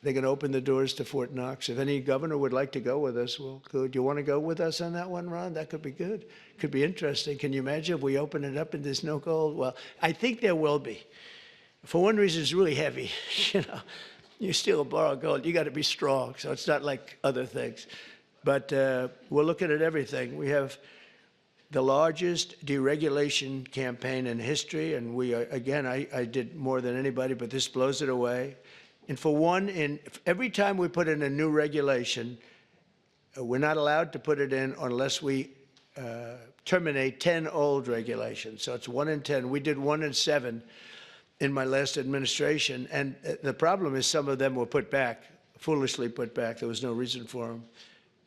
They're going to open the doors to Fort Knox. If any governor would like to go with us, well, good. You want to go with us on that one, Ron? That could be good. Could be interesting. Can you imagine if we open it up and there's no gold? Well, I think there will be. For one reason, it's really heavy. You know, you steal or borrow gold, you got to be strong. So it's not like other things. But we're looking at everything. We have the largest deregulation campaign in history, and we are, again, I did more than anybody, but this blows it away. And for one, every time we put in a new regulation, we're not allowed to put it in unless we terminate 10 old regulations. So it's 1 in 10. We did 1 in 7 in my last administration. And the problem is some of them were put back, foolishly put back. There was no reason for them.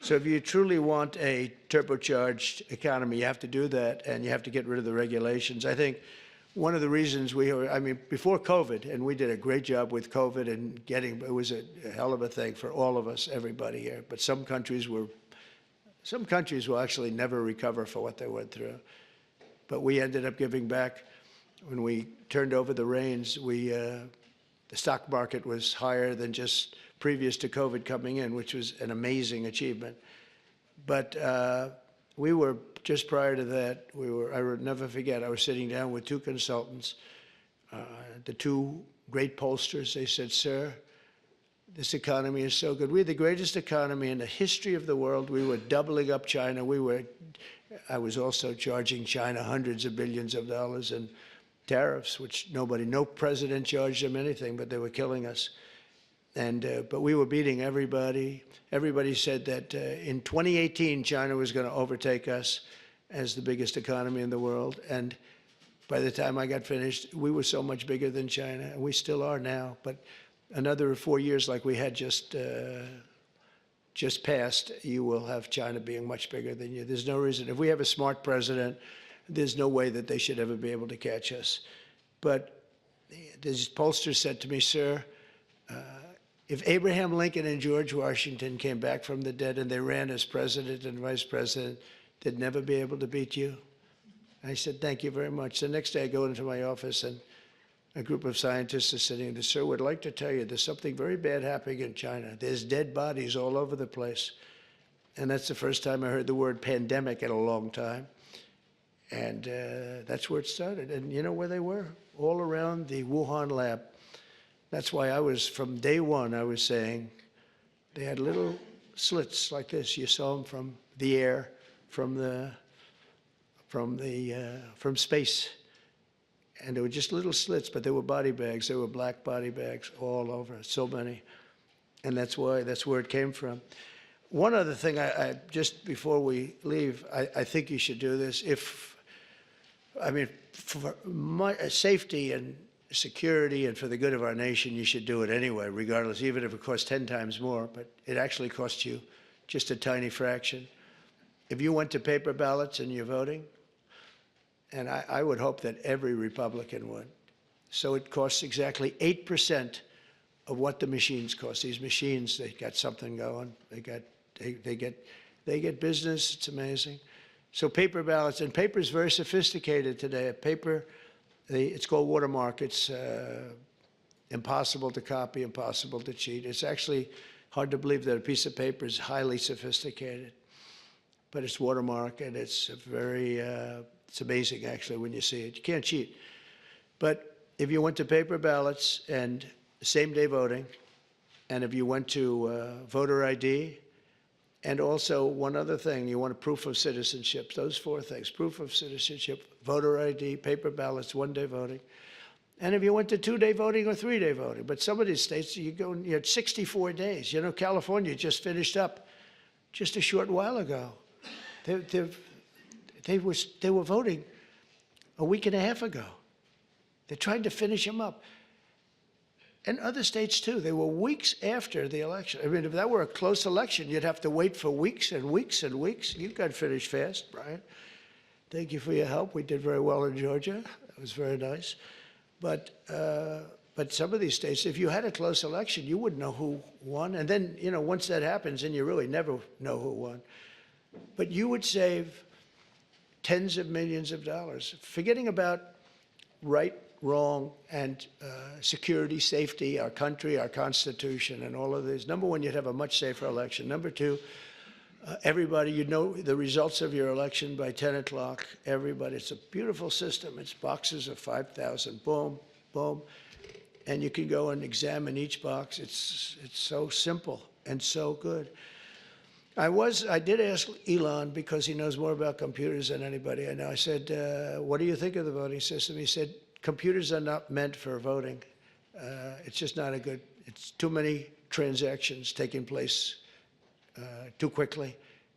So if you truly want a turbocharged economy, you have to do that, and you have to get rid of the regulations. I think one of the reasons before COVID, and we did a great job with COVID and it was a hell of a thing for all of us, everybody here. But some countries will actually never recover for what they went through. But we ended up giving back. When we turned over the reins, the stock market was higher than just previous to COVID coming in, which was an amazing achievement. But we were, just prior to that, I would never forget, I was sitting down with 2 consultants, the 2 great pollsters. They said, sir, this economy is so good. We're the greatest economy in the history of the world. We were doubling up China. I was also charging China hundreds of billions of dollars in tariffs, which no president charged them anything, but they were killing us. But we were beating everybody. Everybody said that in 2018, China was going to overtake us as the biggest economy in the world. And by the time I got finished, we were so much bigger than China, and we still are now. But another 4 years like we had just passed, you will have China being much bigger than you. There's no reason. If we have a smart president, there's no way that they should ever be able to catch us. But this pollster said to me, sir, if Abraham Lincoln and George Washington came back from the dead and they ran as president and vice president, they'd never be able to beat you. I said, thank you very much. The next day I go into my office and a group of scientists are sitting there. Sir, would like to tell you there's something very bad happening in China. There's dead bodies all over the place. And that's the first time I heard the word pandemic in a long time. And that's where it started. And you know where they were? All around the Wuhan lab. That's why from day one, I was saying, they had little slits like this. You saw them from the air, from space. And they were just little slits, but they were body bags. They were black body bags all over, so many. And that's where it came from. One other thing, I just before we leave, I think you should do this. For my safety and security and for the good of our nation, you should do it anyway, regardless, even if it costs 10 times more, but it actually costs you just a tiny fraction. If you went to paper ballots and you're voting, and I would hope that every Republican would, so it costs exactly 8% of what the machines cost. These machines, they got something going. They get business. It's amazing. So paper ballots, and paper is very sophisticated today. Paper, it's called watermark. It's impossible to copy, impossible to cheat. It's actually hard to believe that a piece of paper is highly sophisticated, but it's watermark, and it's it's amazing actually when you see it. You can't cheat. But if you went to paper ballots and same-day voting, and if you went to voter ID, and also one other thing, you want a proof of citizenship, those four things: proof of citizenship, voter ID, paper ballots, one-day voting. And if you went to two-day voting or three-day voting, but some of these states, you had 64 days. You know, California just finished up just a short while ago. They were voting a week and a half ago. They're trying to finish them up. And other states, too. They were weeks after the election. I mean, if that were a close election, you'd have to wait for weeks and weeks and weeks. You got finished fast, Brian. Thank you for your help. We did very well in Georgia. That was very nice. But some of these states, if you had a close election, you wouldn't know who won. And then, you know, once that happens, then you really never know who won. But you would save tens of millions of dollars, forgetting about right, wrong, and security, safety, our country, our Constitution, and all of this. Number one, you'd have a much safer election. Number two, everybody, you'd know the results of your election by 10 o'clock. Everybody, it's a beautiful system. It's boxes of 5,000, boom, boom. And you can go and examine each box. It's so simple and so good. I did ask Elon, because he knows more about computers than anybody I know. I said, what do you think of the voting system? He said, computers are not meant for voting. It's just not it's too many transactions taking place too quickly.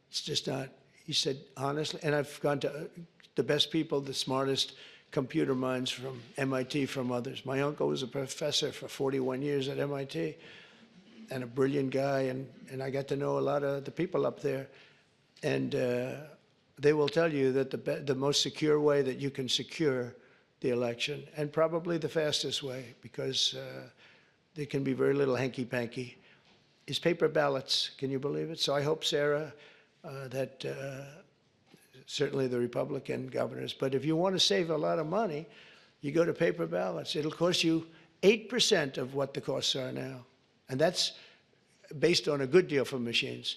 It's just not, he said, honestly, and I've gone to the best people, the smartest computer minds from MIT, from others. My uncle was a professor for 41 years at MIT, and a brilliant guy, and I got to know a lot of the people up there. And they will tell you that the most secure way that you can secure the election, and probably the fastest way, because there can be very little hanky-panky, is paper ballots. Can you believe it? So I hope, Sarah, that certainly the Republican governors, but if you want to save a lot of money, you go to paper ballots. It'll cost you 8% of what the costs are now. And that's based on a good deal for machines.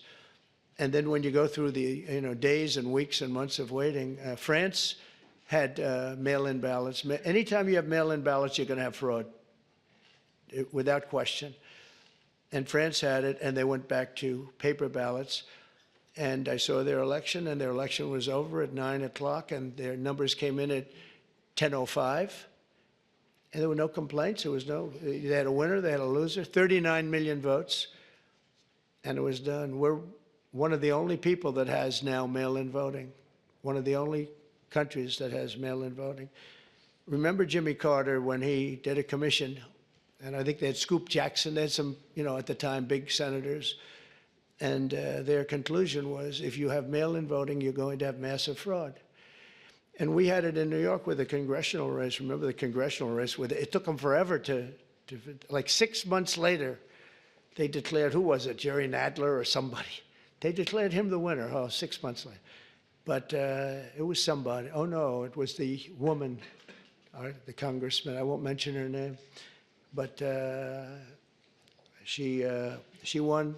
And then when you go through the days and weeks and months of waiting, France had mail-in ballots. Anytime you have mail-in ballots, you're going to have fraud, without question. And France had it, and they went back to paper ballots. And I saw their election, and their election was over at 9 o'clock, and their numbers came in at 10:05. And there were no complaints. They had a winner, they had a loser, 39 million votes, and it was done. We're one of the only people that has now mail-in voting, one of the only countries that has mail-in voting. Remember Jimmy Carter when he did a commission, and I think they had Scoop Jackson, they had some, at the time, big senators, and their conclusion was, if you have mail-in voting, you're going to have massive fraud. And we had it in New York with the congressional race. Remember the congressional race? It took them forever like 6 months later, they declared, who was it, Jerry Nadler or somebody? They declared him the winner, 6 months later. But it was somebody. Oh, no, it was the woman, the congressman. I won't mention her name. But she won,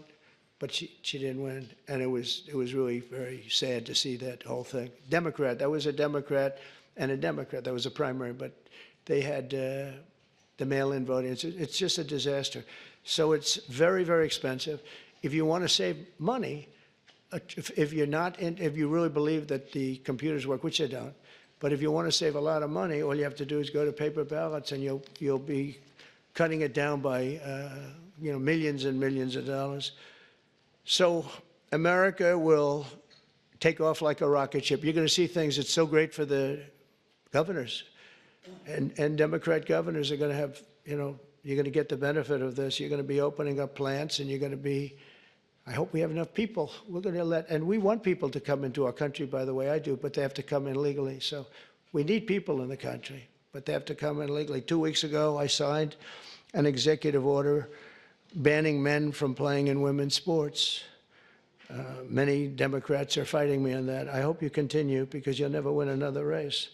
but she didn't win. And it was really very sad to see that whole thing. Democrat, that was a Democrat and a Democrat. That was a primary, but they had the mail-in voting. It's just a disaster. So it's very, very expensive. If you want to save money, if you really believe that the computers work, which they don't, But if you want to save a lot of money, all you have to do is go to paper ballots, and you'll be cutting it down by millions and millions of dollars. So America will take off like a rocket ship. You're going to see things that's so great for the governors, and Democrat governors are going to have, you're going to get the benefit of this. You're going to be opening up plants, and you're going to be, I hope we have enough people. We're going to and we want people to come into our country, by the way, I do, but they have to come in legally. So we need people in the country, but they have to come in legally. 2 weeks ago, I signed an executive order banning men from playing in women's sports. Many Democrats are fighting me on that. I hope you continue, because you'll never win another race.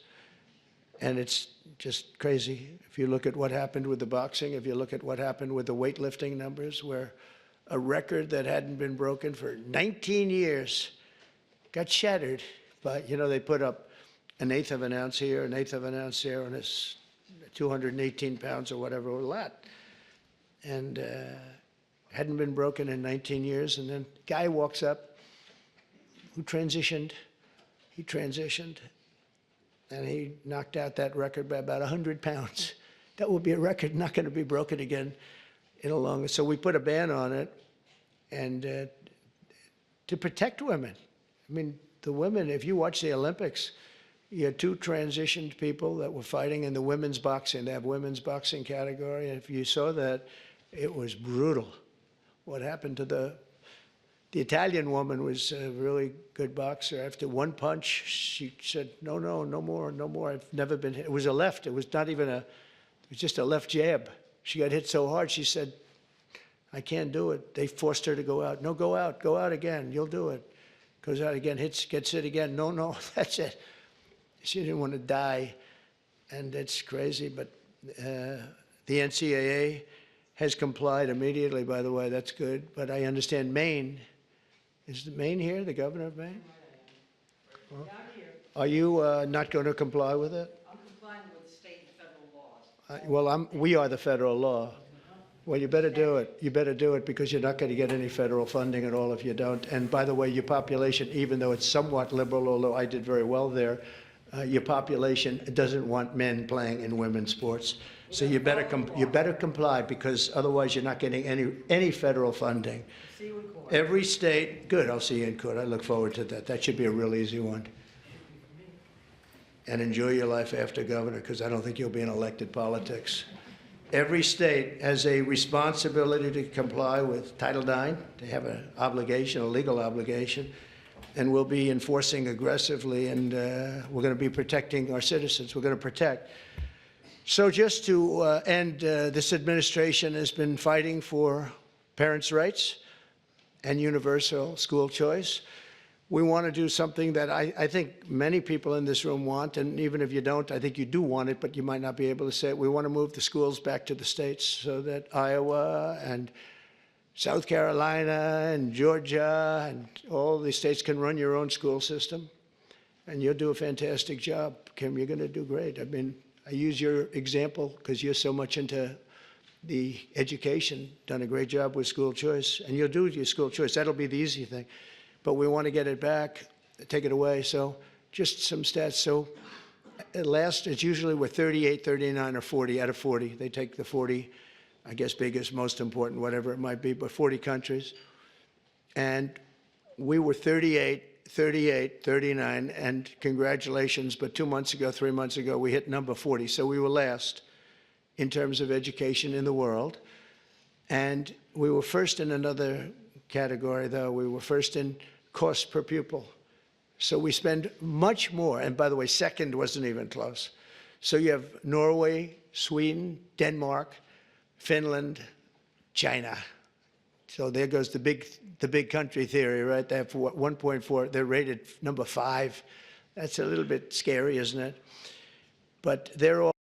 And it's just crazy. If you look at what happened with the boxing, if you look at what happened with the weightlifting numbers, where a record that hadn't been broken for 19 years got shattered. But, they put up an eighth of an ounce here, an eighth of an ounce there, and it's 218 pounds or whatever, a lot. And hadn't been broken in 19 years. And then a guy walks up who transitioned. He transitioned, and he knocked out that record by about 100 pounds. That will be a record not going to be broken again in a long. So we put a ban on it, and to protect women. I mean, the women, if you watch the Olympics, you had 2 transitioned people that were fighting in the women's boxing. They have women's boxing category. And if you saw that, it was brutal. What happened to the Italian woman was a really good boxer. After one punch, she said, no more, no more. I've never been hit. It was a left. It was not even it was just a left jab. She got hit so hard, she said, I can't do it. They forced her to go out. No, go out again. You'll do it. Goes out again, gets hit again. No, that's it. She didn't want to die, and it's crazy. But the NCAA has complied immediately, by the way. That's good. But I understand Maine. Is Maine here, the governor of Maine? Down here, Are you not going to comply with it? I'm complying with state and federal laws. We are the federal law. Well, you better do it. You better do it, because you're not going to get any federal funding at all if you don't. And by the way, your population, even though it's somewhat liberal, although I did very well there, your population doesn't want men playing in women's sports. So you better comply, because otherwise you're not getting any federal funding. See you in court. Every state, good, I'll see you in court. I look forward to that. That should be a real easy one. And enjoy your life after governor, because I don't think you'll be in elected politics. Every state has a responsibility to comply with Title IX. They have an obligation, a legal obligation, and we'll be enforcing aggressively, and we're going to be protecting our citizens. We're going to protect. So just to end, this administration has been fighting for parents' rights and universal school choice. We want to do something that I think many people in this room want, and even if you don't, I think you do want it, but you might not be able to say it. We want to move the schools back to the states, so that Iowa and South Carolina and Georgia and all these states can run your own school system. And you'll do a fantastic job, Kim. You're going to do great. I mean, I use your example because you're so much into the education, done a great job with school choice, and you'll do your school choice. That'll be the easy thing. But we want to get it back, take it away. So just some stats. So at last, it's usually we're 38, 39, or 40 out of 40. They take the 40, I guess, biggest, most important, whatever it might be, but 40 countries. And we were 38, 38, 39, and congratulations, but 2 months ago, 3 months ago, we hit number 40. So we were last in terms of education in the world. And we were first in another category, though. We were first in cost per pupil. So we spend much more. And by the way, second wasn't even close. So you have Norway, Sweden, Denmark, Finland, China. So there goes the big country theory, right? They have 1.4. They're rated number 5. That's a little bit scary, isn't it? But they're all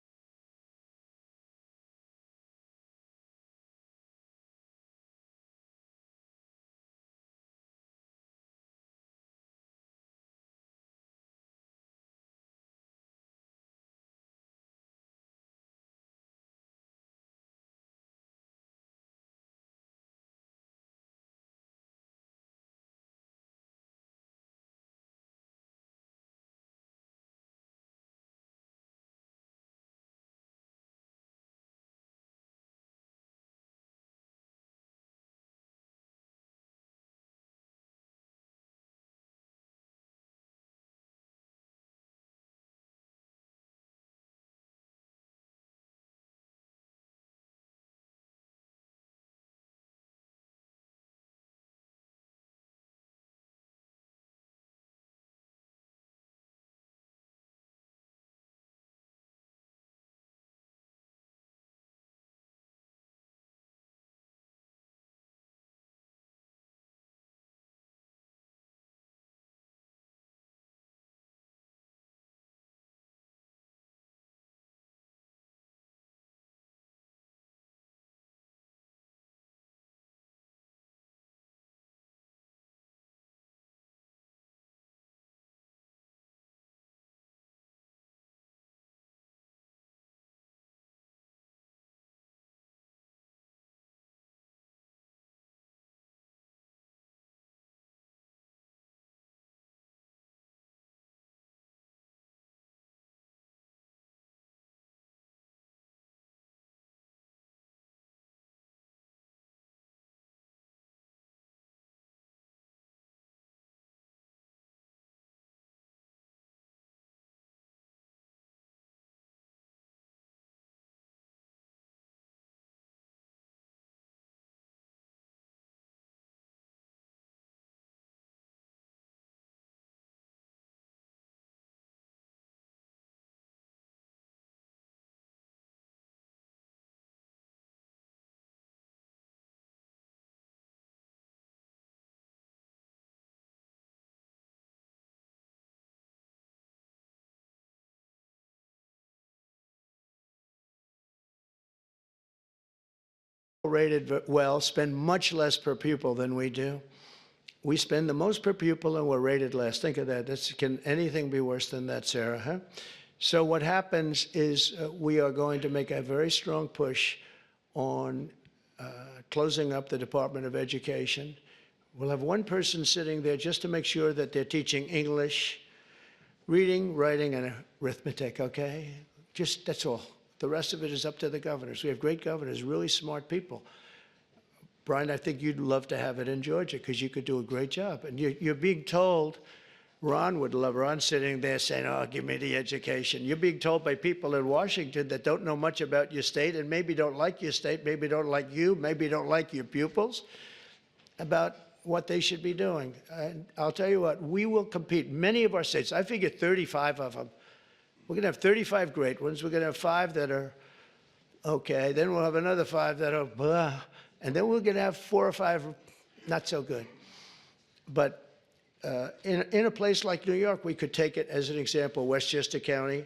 rated well spend much less per pupil than we do. We spend the most per pupil and we're rated less. Think of that. Can anything be worse than that, Sarah? Huh? So what happens is we are going to make a very strong push on closing up the Department of Education. We'll have one person sitting there just to make sure that they're teaching English, reading, writing, and arithmetic, okay? Just, that's all. The rest of it is up to the governors. We have great governors, really smart people. Brian, I think you'd love to have it in Georgia because you could do a great job. And you're being told, Ron would love, Ron sitting there saying, oh, give me the education. You're being told by people in Washington that don't know much about your state and maybe don't like your state, maybe don't like you, maybe don't like your pupils, about what they should be doing. And I'll tell you what, we will compete. Many of our states, I figure 35 of them, we're going to have 35 great ones. We're going to have 5 that are okay. Then we'll have another 5 that are blah. And then we're going to have 4 or 5 not so good. But in a place like New York, we could take it as an example, Westchester County.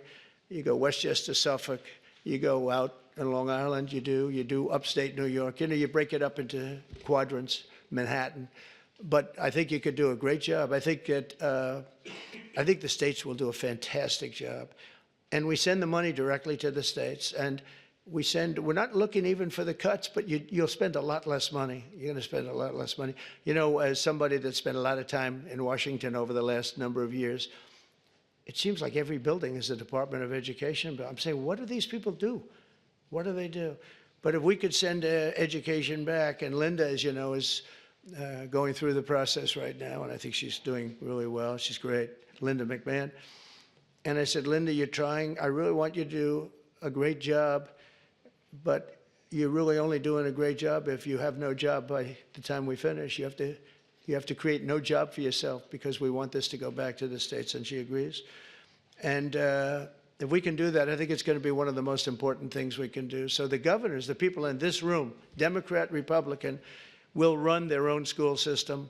You go Westchester, Suffolk. You go out in Long Island, you do upstate New York. You know, you break it up into quadrants, Manhattan. But I think you could do a great job. I think the states will do a fantastic job. And we send the money directly to the states. And we're not looking even for the cuts, but you'll spend a lot less money. You're going to spend a lot less money. You know, as somebody that spent a lot of time in Washington over the last number of years, it seems like every building is a Department of Education. But I'm saying, what do these people do? What do they do? But if we could send education back, and Linda, as you know, is going through the process right now, and I think she's doing really well. She's great, Linda McMahon. And I said, Linda, you're trying. I really want you to do a great job, but you're really only doing a great job if you have no job by the time we finish. You have to create no job for yourself because we want this to go back to the states, and she agrees. And if we can do that, I think it's going to be one of the most important things we can do. So the governors, the people in this room, Democrat, Republican, will run their own school system,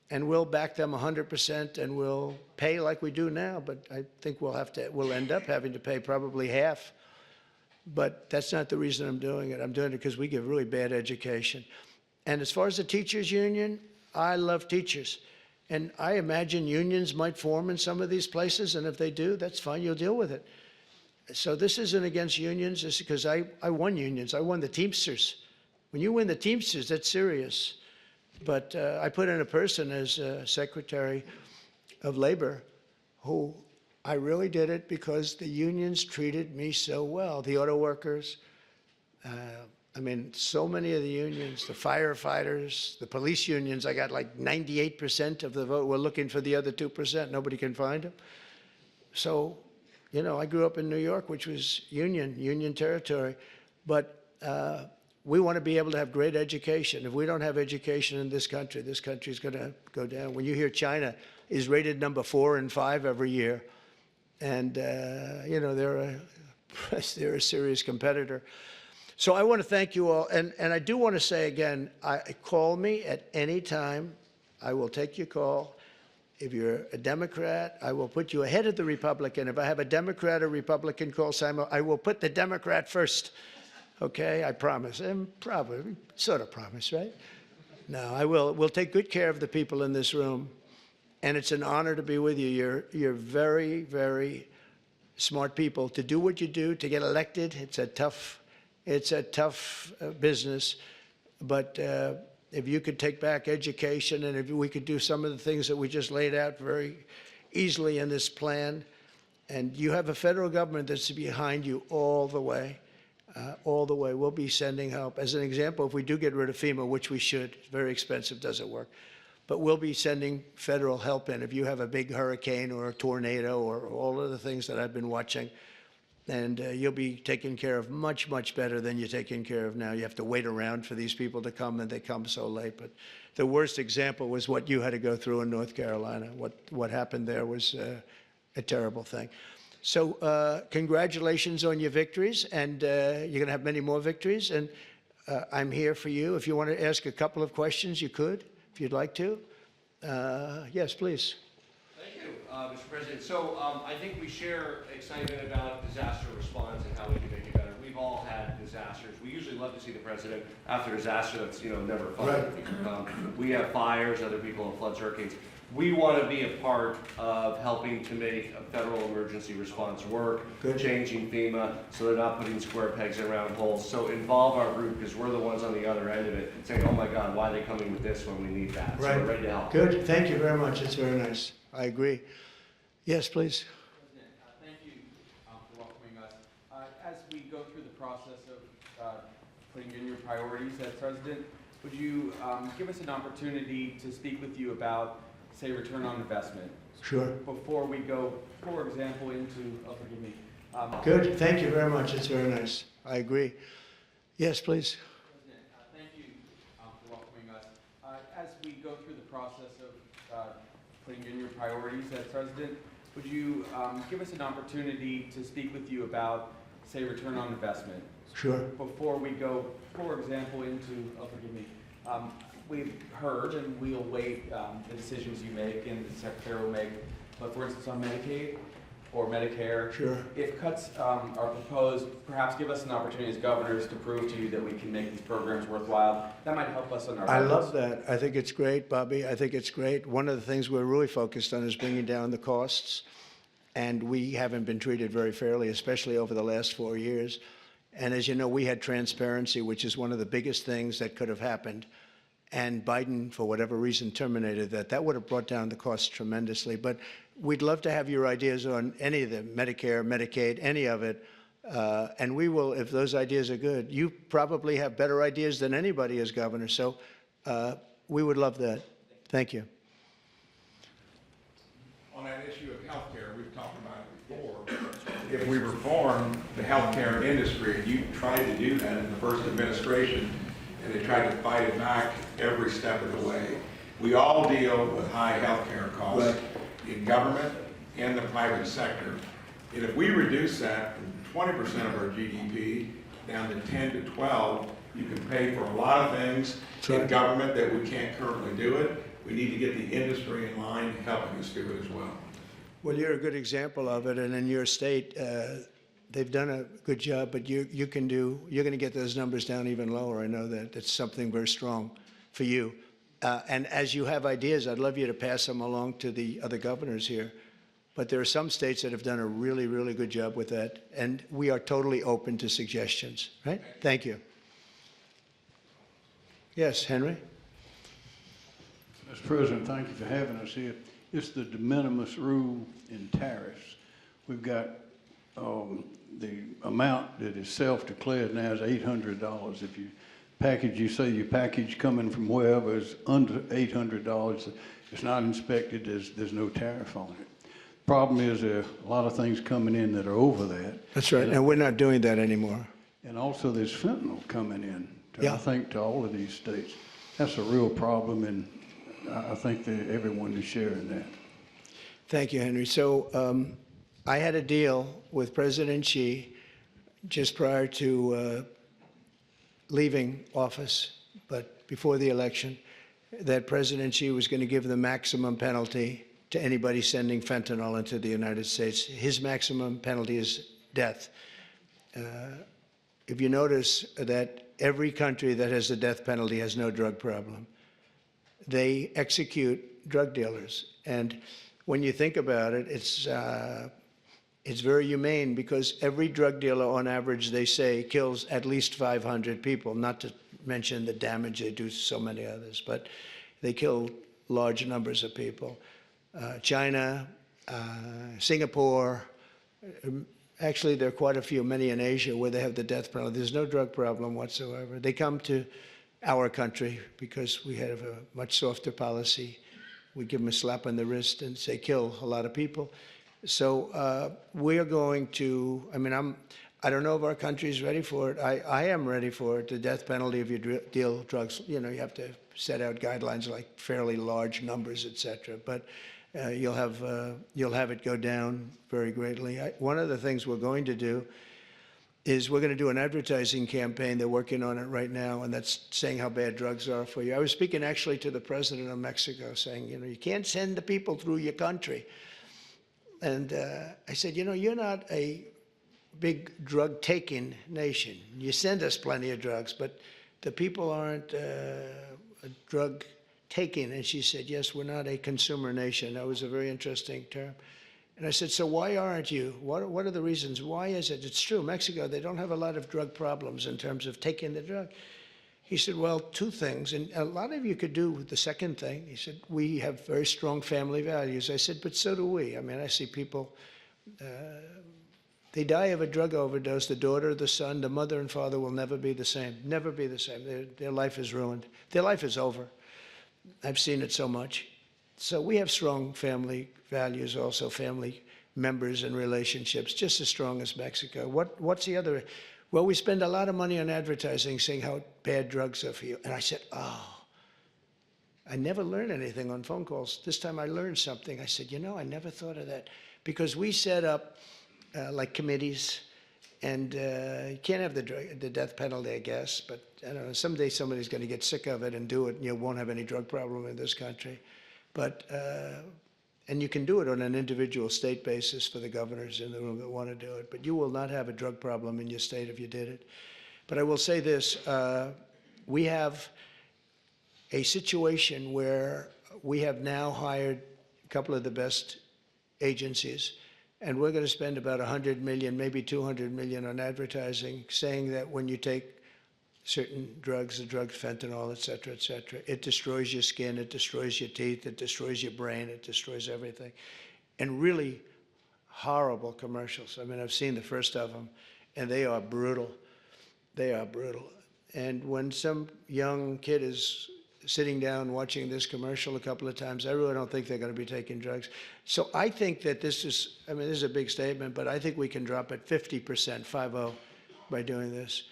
and we'll back them 100%, and we'll pay like we do now. But I think we'll end up having to pay probably half. But that's not the reason I'm doing it. I'm doing it because we give really bad education. And as far as the teachers union, I love teachers. And I imagine unions might form in some of these places, and if they do, that's fine, you'll deal with it. So this isn't against unions, it's because I won unions. I won the Teamsters. When you win the Teamsters, that's serious. But I put in a person as Secretary of Labor who I really did it because the unions treated me so well. The auto workers, I mean, so many of the unions, the firefighters, the police unions, I got like 98% of the vote. We're looking for the other 2%. Nobody can find them. So, you know, I grew up in New York, which was union territory. But we want to be able to have great education. If we don't have education in this country is going to go down. When you hear China is rated number 4 and 5 every year, and, you know, they're a serious competitor. So I want to thank you all. And I do want to say again, call me at any time. I will take your call. If you're a Democrat, I will put you ahead of the Republican. If I have a Democrat or Republican call, Simon, I will put the Democrat first. Okay, I promise. And probably, sort of promise, right? No, I will. We'll take good care of the people in this room. And it's an honor to be with you. You're very, very smart people. To do what you do, to get elected, it's a tough business. But if you could take back education, and if we could do some of the things that we just laid out very easily in this plan, and you have a federal government that's behind you all the way. We'll be sending help. As an example, if we do get rid of FEMA, which we should, it's very expensive, doesn't work. But we'll be sending federal help in if you have a big hurricane or a tornado or all of the things that I've been watching. And you'll be taken care of much, much better than you're taken care of now. You have to wait around for these people to come, and they come so late. But the worst example was what you had to go through in North Carolina. What happened there was a terrible thing. So congratulations on your victories, and you're going to have many more victories. And I'm here for you. If you want to ask a couple of questions, you could, if you'd like to. Yes, please. Thank you, Mr. President. So I think we share excitement about disaster response and how we can make it better. We we've all had disasters. We usually love to see the president after disaster that's, never fun. Right. We have fires, other people have floods, hurricanes. We want to be a part of helping to make a federal emergency response work, Good. changing FEMA, so they're not putting square pegs in round holes. So involve our group, because we're the ones on the other end of it, saying, oh my God, why are they coming with this when we need that? So we're ready to help. Good. Thank you very much. It's very nice. I agree. Yes, please. President, thank you for welcoming us. As we go through the process of putting in your priorities as president, would you give us an opportunity to speak with you about, say, return on investment? Sure. Before we go, for example, into, forgive me. Good. Thank you very much. It's very nice. I agree. Yes, please. President, thank you for welcoming us. As we go through the process of putting in your priorities as president, would you give us an opportunity to speak with you about, say, return on investment? Sure. Before we go, for example, into, forgive me, we've heard and we'll await the decisions you make and the Secretary will make, but for instance on Medicaid or Medicare, Sure. if cuts are proposed, perhaps give us an opportunity as governors to prove to you that we can make these programs worthwhile. That might help us on our I efforts. love that. I think it's great, Bobby. I think it's great. One of the things we're really focused on is bringing down the costs, and we haven't been treated very fairly, especially over the last 4 years. And as you know, we had transparency, which is one of the biggest things that could have happened. And Biden, for whatever reason, terminated that. That would have brought down the costs tremendously. But we'd love to have your ideas on any of them, Medicare, Medicaid, any of it. And we will, if those ideas are good. You probably have better ideas than anybody as governor. So we would love that. Thank you. On that issue of healthcare, we've talked about it before. If we reform the healthcare industry, and you tried to do that in the first administration, and they tried to fight it back every step of the way. We all deal with high healthcare costs in government and the private sector. And if we reduce that from 20% of our GDP down to 10 to 12, you can pay for a lot of things in government that we can't currently do it. We need to get the industry in line helping us do it as well. Well, you're a good example of it, and in your state, they've done a good job, but you're going to get those numbers down even lower. I know that. That's something very strong for you. And as you have ideas, I'd love you to pass them along to the other governors here. But there are some states that have done a really, really good job with that, and we are totally open to suggestions, right? Thank you. Yes, Henry? Mr. President, thank you for having us here. It's the de minimis rule in tariffs. We've got the amount that is self-declared now is $800. If you say your package coming from wherever is under $800, it's not inspected, there's no tariff on it. Problem is there are a lot of things coming in that are over that. That's right, and we're not doing that anymore. And also there's fentanyl coming in, Yeah. I think, to all of these states. That's a real problem, and I think that everyone is sharing that. Thank you, Henry. So I had a deal with President Xi just prior to leaving office, but before the election, that President Xi was going to give the maximum penalty to anybody sending fentanyl into the United States. His maximum penalty is death. If you notice that every country that has the death penalty has no drug problem. They execute drug dealers. And when you think about it, it's very humane because every drug dealer, on average, they say, kills at least 500 people, not to mention the damage they do to so many others, but they kill large numbers of people. China, Singapore, actually there are quite a few, many in Asia, where they have the death penalty. There's no drug problem whatsoever. They come to our country because we have a much softer policy. We give them a slap on the wrist and say, kill a lot of people. So we are going to, I don't know if our country is ready for it. I am ready for it, the death penalty if you deal drugs. You have to set out guidelines like fairly large numbers, et cetera. But you'll have it go down very greatly. One of the things we're going to do is we're going to do an advertising campaign. They're working on it right now, and that's saying how bad drugs are for you. I was speaking actually to the president of Mexico saying, you can't send the people through your country. And I said, you're not a big drug-taking nation. You send us plenty of drugs, but the people aren't drug-taking. And she said, yes, we're not a consumer nation. That was a very interesting term. And I said, so why aren't you? What are the reasons? Why is it? It's true, Mexico, they don't have a lot of drug problems in terms of taking the drug. He said, well, two things, and a lot of you could do the second thing. He said, we have very strong family values. I said, but so do we. I mean, I see people, they die of a drug overdose. The daughter, the son, the mother and father will never be the same, never be the same. Their life is ruined. Their life is over. I've seen it so much. So we have strong family values, also family members and relationships, just as strong as Mexico. What's the other? Well, we spend a lot of money on advertising saying how bad drugs are for you. And I said, oh, I never learned anything on phone calls. This time I learned something. I said, you know, I never thought of that. Because we set up like committees, and you can't have the death penalty, I guess, but I don't know, someday somebody's going to get sick of it and do it, and you won't have any drug problem in this country. But, and you can do it on an individual state basis for the governors in the room that want to do it, but you will not have a drug problem in your state if you did it. But I will say this, we have a situation where we have now hired a couple of the best agencies, and we're going to spend about 100 million, maybe 200 million on advertising, saying that when you take certain drugs, the drugs, fentanyl, et cetera, it destroys your skin, it destroys your teeth, it destroys your brain, it destroys everything. And really horrible commercials. I mean, I've seen the first of them, and they are brutal. They are brutal. And when some young kid is sitting down watching this commercial a couple of times, I really don't think they're going to be taking drugs. So I think that this is, I mean, this is a big statement, but I think we can drop it 50%, 50, by doing this.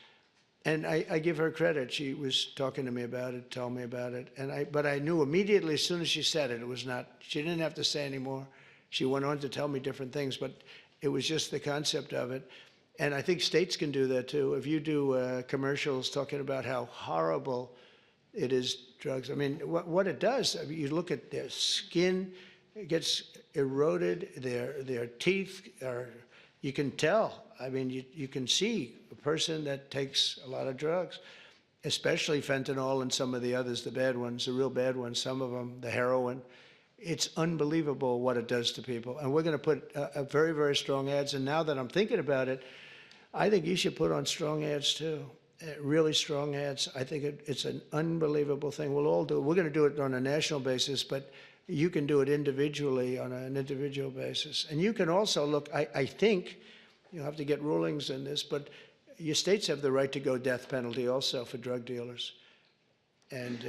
And I give her credit. She was talking to me about it, told me about it. But I knew immediately as soon as she said it, it was not, she didn't have to say anymore. She went on to tell me different things, but it was just the concept of it. And I think states can do that too. If you do commercials talking about how horrible it is, drugs. I mean, what it does, I mean, you look at their skin, it gets eroded, their teeth are, you can tell. I mean, you can see a person that takes a lot of drugs, especially fentanyl and some of the others, the bad ones, the real bad ones, some of them, the heroin. It's unbelievable what it does to people. And we're going to put a very, very strong ads. And now that I'm thinking about it, I think you should put on strong ads too, really strong ads. I think it's an unbelievable thing. We'll all do it. We're going to do it on a national basis, but you can do it individually on an individual basis. And you can also look, I think, you'll have to get rulings in this, but your states have the right to go death penalty also for drug dealers. And,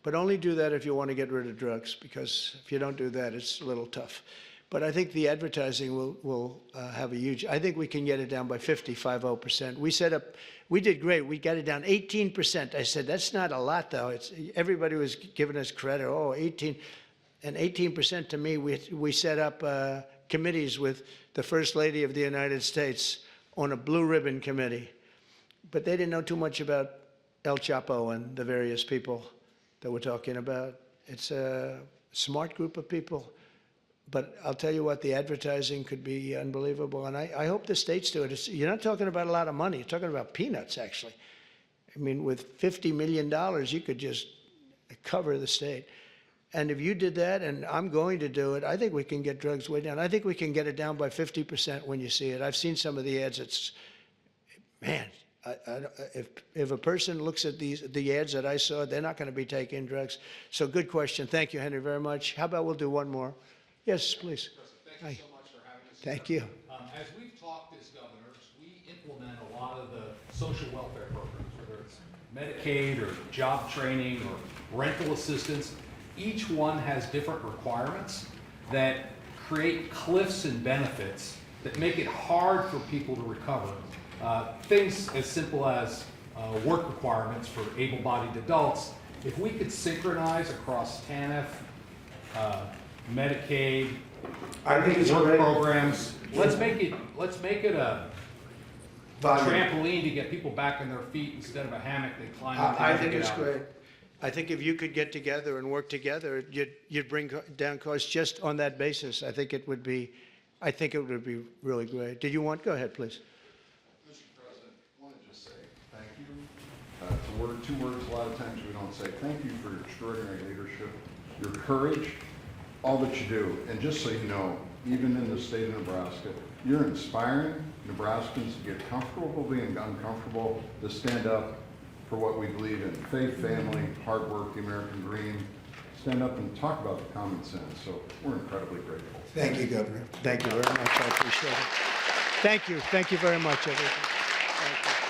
but only do that if you want to get rid of drugs, because if you don't do that, it's a little tough. But I think the advertising will have a huge, I think we can get it down by 50%. We set up, we did great. We got it down 18%. I said, that's not a lot though. Everybody was giving us credit, oh, 18. And 18% to me, we set up committees with the First Lady of the United States on a blue ribbon committee. But they didn't know too much about El Chapo and the various people that we're talking about. It's a smart group of people. But I'll tell you what, the advertising could be unbelievable. And I hope the states do it. You're not talking about a lot of money. You're talking about peanuts, actually. I mean, with $50 million, you could just cover the state. And if you did that, and I'm going to do it, I think we can get drugs way down. I think we can get it down by 50% when you see it. I've seen some of the ads. It's, man, if a person looks at the ads that I saw, they're not going to be taking drugs. So good question. Thank you, Henry, very much. How about we'll do one more? Yes, please. Thank you so much for having us. Thank you. As we've talked as governors, we implement a lot of the social welfare programs, whether it's Medicaid or job training or rental assistance. Each one has different requirements that create cliffs and benefits that make it hard for people to recover. Things as simple as work requirements for able-bodied adults. If we could synchronize across TANF, Medicaid, work programs, let's make it a trampoline to get people back on their feet instead of a hammock they climb into. I think it's great. I think if you could get together and work together, you'd bring down costs just on that basis. I think it would be I think it would be really great. Did you want, go ahead, please. Mr. President, I want to just say thank you. It's a word, 2 words, a lot of times we don't say. Thank you for your extraordinary leadership, your courage, all that you do. And just so you know, even in the state of Nebraska, you're inspiring Nebraskans to get comfortable being uncomfortable, to stand up for what we believe in: faith, family, hard work, the American dream. Stand up and talk about the common sense. So we're incredibly grateful. Thank you, Governor. Thank you very much. I appreciate it. Thank you. Thank you very much, everyone. Thank you.